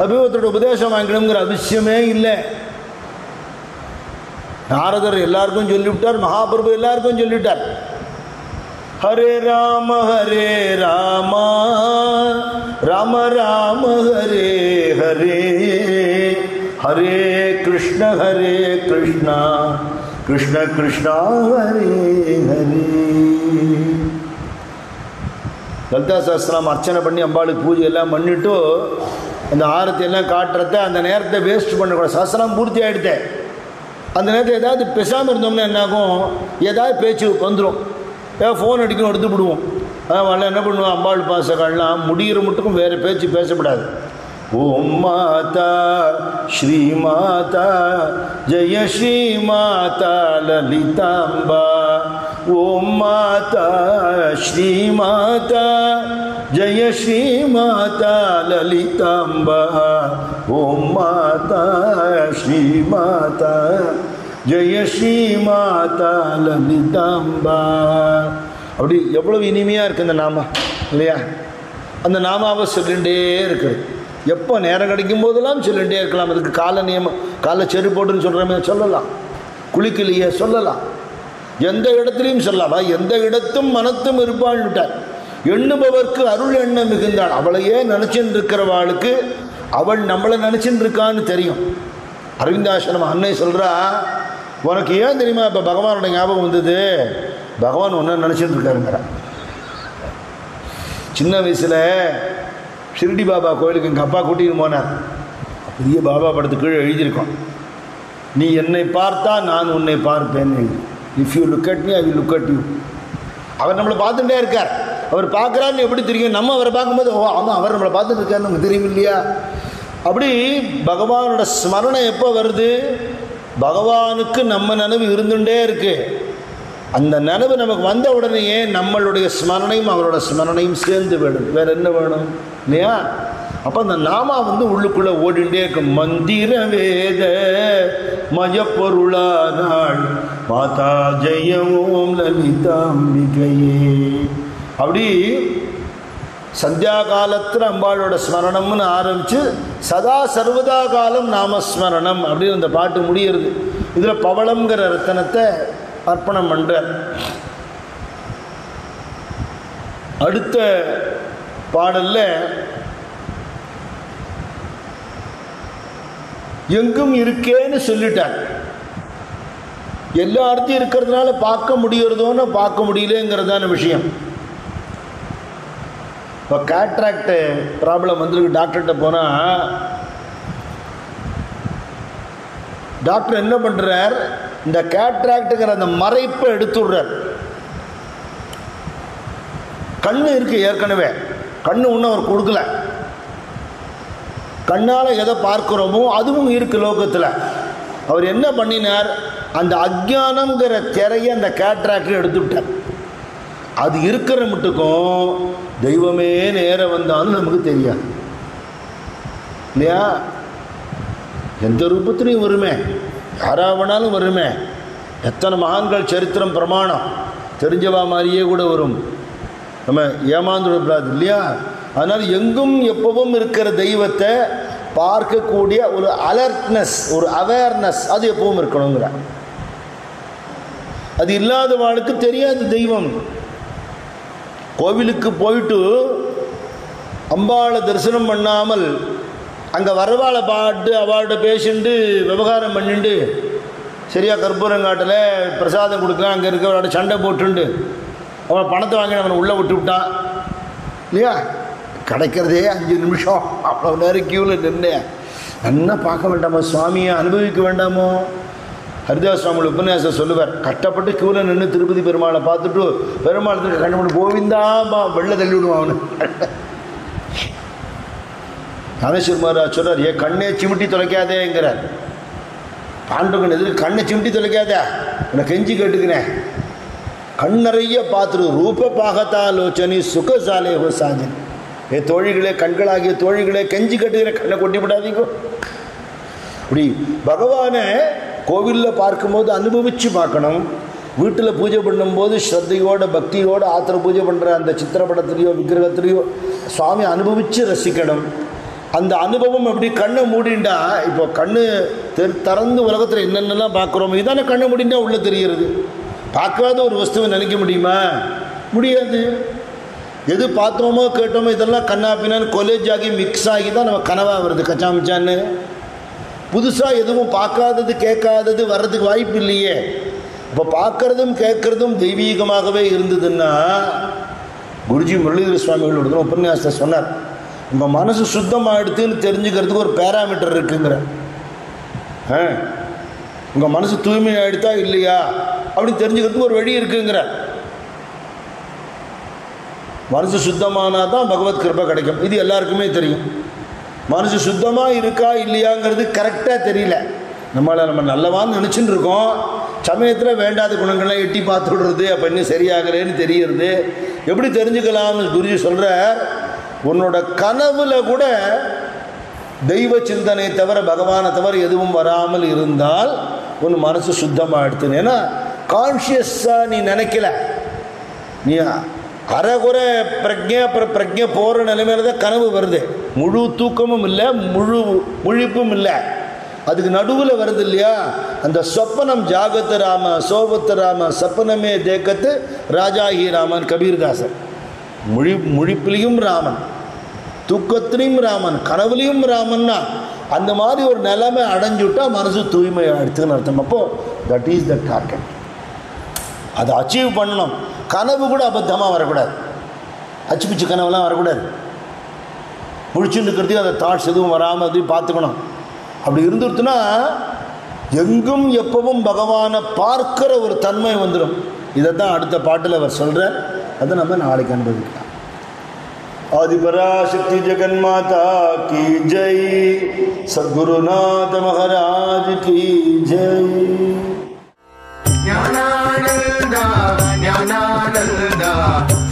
A: அபிவத்தோட உபதேசம் வாங்கிக்கணுங்கிற அவசியமே இல்லை. நாரதர் எல்லாருக்கும் சொல்லிவிட்டார், மகாபிரபு எல்லாருக்கும் சொல்லிவிட்டார். ஹரே ராம ராம ராம ஹரே ஹரே, ஹரே கிருஷ்ண கிருஷ்ண கிருஷ்ணா ஹரே ஹரே. லலிதா சஹஸ்ரநாமம் அர்ச்சனை பண்ணி அம்பாளுக்கு பூஜை எல்லாம் பண்ணிவிட்டு அந்த ஆரத்தி எல்லாம் காட்டுறத அந்த நேரத்தை வேஸ்ட் பண்ணக்கூடாது. சஹஸ்ரநாமம் பூர்த்தி ஆகிடுத்தேன். அந்த நேரத்தில் ஏதாவது பேசாமல் இருந்தோம்னா என்னாகும், ஏதாவது பேச்சு வந்துடும். ஃபோன் அடிக்கணும், எடுத்து விடுவோம். அவள் என்ன பண்ணுவோம், அம்பாள் பாசகள்லாம் முடிகிற மட்டுக்கும் வேறு பேச்சு பேசப்படாது. ஓம் மாதா ஸ்ரீ மாதா ஜெய ஸ்ரீ மாதா லலிதாம்பா. ஓம் மாதா ஸ்ரீ மாதா ஜெய ஸ்ரீ மாதா லலிதாம்பா. ஓம் மாதா ஸ்ரீ மாதா ஜெய ஸ்ரீ மாதா லலிதாம்பா. அப்படி எவ்வளவு இனிமையாக இருக்குது அந்த நாமா இல்லையா? அந்த நாமாவை சொல்லிகிட்டே இருக்குது. எப்போ நேரம் கிடைக்கும் போதெல்லாம் சொல்லிகிட்டே இருக்கலாம். அதுக்கு கால நியமம், காலை செரு போட்டுன்னு சொல்கிறமே சொல்லலாம், குளிக்கலையே சொல்லலாம், எந்த இடத்துலையும் சொல்லலாம். எந்த இடத்தும் மனத்தும் இருப்பான்னு விட்டார். எண்ணுபவர்க்கு அருள் எண்ணம் மிகுந்தாள். அவளையே நினச்சின்னு இருக்கிறவாளுக்கு அவள் நம்மளை நினச்சின்னு இருக்கான்னு தெரியும். அரவிந்தாசிரமம் அன்னை சொல்கிறா, உனக்கு ஏன் தெரியுமா இப்போ பகவானோட ஞாபகம் வந்தது? பகவான் ஒன்று நினச்சிட்டு இருக்காருங்கிறா. சின்ன வயசில் ஷிர்டி பாபா கோயிலுக்கு எங்கள் அப்பா கூட்டின்னு போனார். பெரிய பாபா படத்துக்கு கீழே எழுதியிருக்கோம், நீ என்னை பார்த்தா நான் உன்னை பார்ப்பேன்னு. If you look at me I will look at you. அவர் நம்மளை பார்த்துட்டே இருக்கார். அவர் பார்க்குறாருன்னு எப்படி தெரியும்? நம்ம அவரை பார்க்கும்போது ஓ ஆமாம் அவர் நம்மளை பார்த்துட்டு இருக்காருன்னு நமக்கு தெரியும் இல்லையா? அப்படி பகவானோட ஸ்மரணை எப்போ வருது? பகவானுக்கு நம்ம நினைவு இருந்துகிட்டே இருக்கு. அந்த நினைவு நமக்கு வந்த உடனேயே நம்மளுடைய ஸ்மரணையும் அவரோட ஸ்மரணையும் சேர்ந்து வேணும். வேற என்ன வேணும் இல்லையா? அப்போ அந்த நாமா உள்ளுக்குள்ளே ஓடிண்டே இருக்கு. மந்திர வேத மயப்பொருளானாள் மாதா ஜெயவோம் லலிதாம்பிகையே. அப்படி சந்தியா காலத்தில் அம்பாளோட ஸ்மரணம்னு ஆரம்பித்து சதா சர்வதா காலம் நாமஸ்மரணம் அப்படின்னு அந்த பாட்டு முடிகிறது. இதில் பவளம்ங்கிற ரத்தனத்தை அர்ப்பணம் பண்ணுற. அடுத்த பாடலில் எங்கும் இருக்கேன்னு சொல்லிட்டார். எல்லா இடத்தையும் இருக்கிறதுனால பார்க்க முடியறதோன்னு பார்க்க முடியலங்கிறதான விஷயம். இப்போ கேட்ராக்ட் ப்ராப்ளம் வந்துருக்கு. டாக்டர்கிட்ட போனால் டாக்டர் என்ன பண்ணுறார், இந்த கேட்ராக்டுங்கிற அந்த மறைப்பை எடுத்துடுறார். கண்ணு இருக்கு, ஏற்கனவே கண்ணு ஒன்றும் அவர் கொடுக்கல. கண்ணால் எதை பார்க்கிறோமோ அதுவும் இருக்கு லோகத்தில். அவர் என்ன பண்ணினார், அந்த அஜ்ஞானம்ங்கிற திரையை அந்த கேட்ராக்டில் எடுத்துவிட்டார். அது இருக்கிற மட்டுக்கும் தெய்வமே நேரம் வந்தாலும் நமக்கு தெரியாது இல்லையா? எந்த ரூபத்திலையும் வருமே, யாராவனாலும் வருமே. எத்தனை மகான்கள் சரித்திரம் பிரமாணம் தெரிஞ்சவா மாதிரியே கூட வரும். நம்ம ஏமாந்துடக்கூடாது இல்லையா? அதனால் எங்கும் எப்பவும் இருக்கிற தெய்வத்தை பார்க்கக்கூடிய ஒரு அலர்ட்னஸ், ஒரு அவேர்னஸ் அது எப்பவும் இருக்கணுங்கிற. அது இல்லாத வாழ்க்கை தெரியாது தெய்வம். கோவிலுக்கு போயிட்டு அம்பாளை தரிசனம் பண்ணாமல் அங்கே வரவாளை பாட்டு அவள்கிட்ட பேசிட்டு விவகாரம் பண்ணிட்டு சரியாக கற்பூரங்காட்டில் பிரசாதம் கொடுக்கலாம், அங்கே இருக்கிறவளோட சண்டை போட்டுண்டு அவன் பணத்தை வாங்கி அவனை உள்ளே விட்டு விட்டான் இல்லையா? கிடைக்கிறதே 5 நிமிஷம், அவ்வளோ நேரம் க்யூவில் நின்று என்ன பார்க்க வேண்டாமோ, சுவாமியை அனுபவிக்க வேண்டாமோ? ஹரிதாஸ் சுவாமி உபன்யாசம் சொல்லுவார், கஷ்டப்பட்டு க்யூவில் நின்று திருப்பதி பெருமாளை பார்த்துட்டு பெருமாளத்துக்கு கண்டுபிடி கோவிந்தாம்பா வெளில தள்ளி விடுவான் அவனு. ஞானேஸ்வர் மகாராஜ் சொல்கிறார், ஏன் கண்ணே சிமிட்டி தொலைக்காதேங்கிறார். பாண்டவன் எதிர்க்கு கண்ணை சிமிட்டி தொலைக்காதே, உன்னை கெஞ்சி கேட்டுக்கிறேன். கண் நிறைய பார்த்துரு ரூப பாகத்தாலோச்சனி சுகசாலே ஹோ சாஜன். ஏ தோழிகளே, கண்களாகிய தோழிகளே, கெஞ்சி கட்டுகிற கண்ணை கொட்டி விடாதீங்க. அப்படி பகவானை கோவிலில் பார்க்கும்போது அனுபவித்து பார்க்கணும். வீட்டில் பூஜை பண்ணும்போது ஸ்ரத்தையோட பக்தியோடு ஆத்திர பூஜை பண்ணுற அந்த சித்திரப்படத்துலையோ விக்கிரகத்துலையோ சுவாமி அனுபவித்து ரசிக்கணும். அந்த அனுபவம் எப்படி கண்ணை மூடிண்டா, இப்போ கண்ணு திறந்து உலகத்தில் என்னென்னலாம் பார்க்குறோமோ இதானே கண்ணை மூடிண்டா உள்ளே தெரிகிறது. பார்க்காத ஒரு வஸ்துவை நினைக்க முடியுமா? முடியாது. எது பார்த்தோமோ கேட்டோமோ இதெல்லாம் கண்ணாப்பினான்னு கொலேஜ் ஆகி மிக்ஸ் ஆகி தான் நம்ம கனவாக வருது கச்சாமிச்சான்னு. புதுசாக எதுவும் பார்க்காதது கேட்காதது வர்றதுக்கு வாய்ப்பு இல்லையே. இப்போ பார்க்குறதும் கேட்குறதும் தெய்வீகமாகவே இருந்ததுன்னா, குருஜி முரளிதர சுவாமிகளோட உபன்யாசத்தை சொன்னார், உங்கள் மனசு சுத்தமாகிடுதுன்னு தெரிஞ்சுக்கிறதுக்கு ஒரு பேராமீட்டர் இருக்குங்கிற. உங்கள் மனசு தூய்மை ஆகிடுதா இல்லையா அப்படின்னு தெரிஞ்சுக்கிறதுக்கு ஒரு வழி இருக்குங்கிற. மனசு சுத்தமானால் தான் பகவத் கிருபை கிடைக்கும். இது எல்லாருக்குமே தெரியும். மனசு சுத்தமாக இருக்கா இல்லையாங்கிறது கரெக்டாக தெரியல. நம்ம நல்லவான்னு நினச்சின்னு இருக்கோம். சமயத்தில் வேண்டாத குணங்கள்லாம் எட்டி பார்த்து விடுறது, அப்போ இன்னும் சரியாகலேன்னு தெரியுறது. எப்படி தெரிஞ்சுக்கலாம்னு குருஜி சொல்கிறார், உன்னோட கனவுல கூட தெய்வ சிந்தனை தவிர பகவானை தவிர எதுவும் வராமல் இருந்தால் உன் மனசு சுத்தமாக எடுத்துன்னு. ஏன்னா கான்ஷியஸாக நீ நினைக்கல, நீ அரைகுறை பிரஜை அப்புறம் பிரஜை போகிற நிலைமையில தான் கனவு வருது. முழு தூக்கமும் இல்லை, முழு முழிப்பும் இல்லை, அதுக்கு நடுவில் வருது இல்லையா அந்த சொப்பனம். ஜாகத்த ராம சோபத்த ராம சப்பனமே தேக்கத்து ராஜாஹி ராமன் கபீர்தாசன். முழிப்பிலையும் ராமன், தூக்கத்திலையும் ராமன், கனவுலையும் ராமன்னா அந்த மாதிரி ஒரு நிலைமை அடைஞ்சுட்டா மனசு தூய்மை எடுத்துன்னு அர்த்தம். அப்போ தட் இஸ் த டார்கெட். அதை அச்சீவ் பண்ணணும். கனவு கூட அபத்தமாக வரக்கூடாது, அச்சு பிச்சு கனவுலாம் வரக்கூடாது. முழிச்சுட்டு இருக்கிறதுக்கு அந்த தாட்ஸ் எதுவும் வராமல் அதையும் பார்த்துக்கணும். அப்படி இருந்துருச்சுன்னா எங்கும் எப்பவும் பகவானை பார்க்கிற ஒரு தன்மை வந்துடும். இதை தான் அடுத்த பாட்டில் அவர் சொல்கிறார். அதை நம்ம நாளைக்கு அனுபவிக்கலாம். ஆதிபராசக்தி ஜெகன்மாதா கி ஜெய், சத்குருநாத மகாராஜ் கி ஜெய்.
B: ஞானானந்தா ஞானானந்தா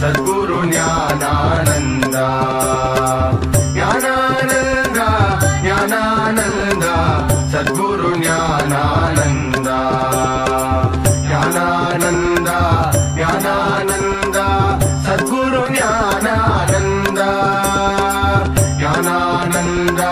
B: சத்குரு ஞானானந்தா, ஞானானந்தா ஞானானந்தா சத்குரு ஞானானந்தா, ஞானானந்தா ஞானானந்தா சத்குரு ஞானானந்தா, ஞானானந்தா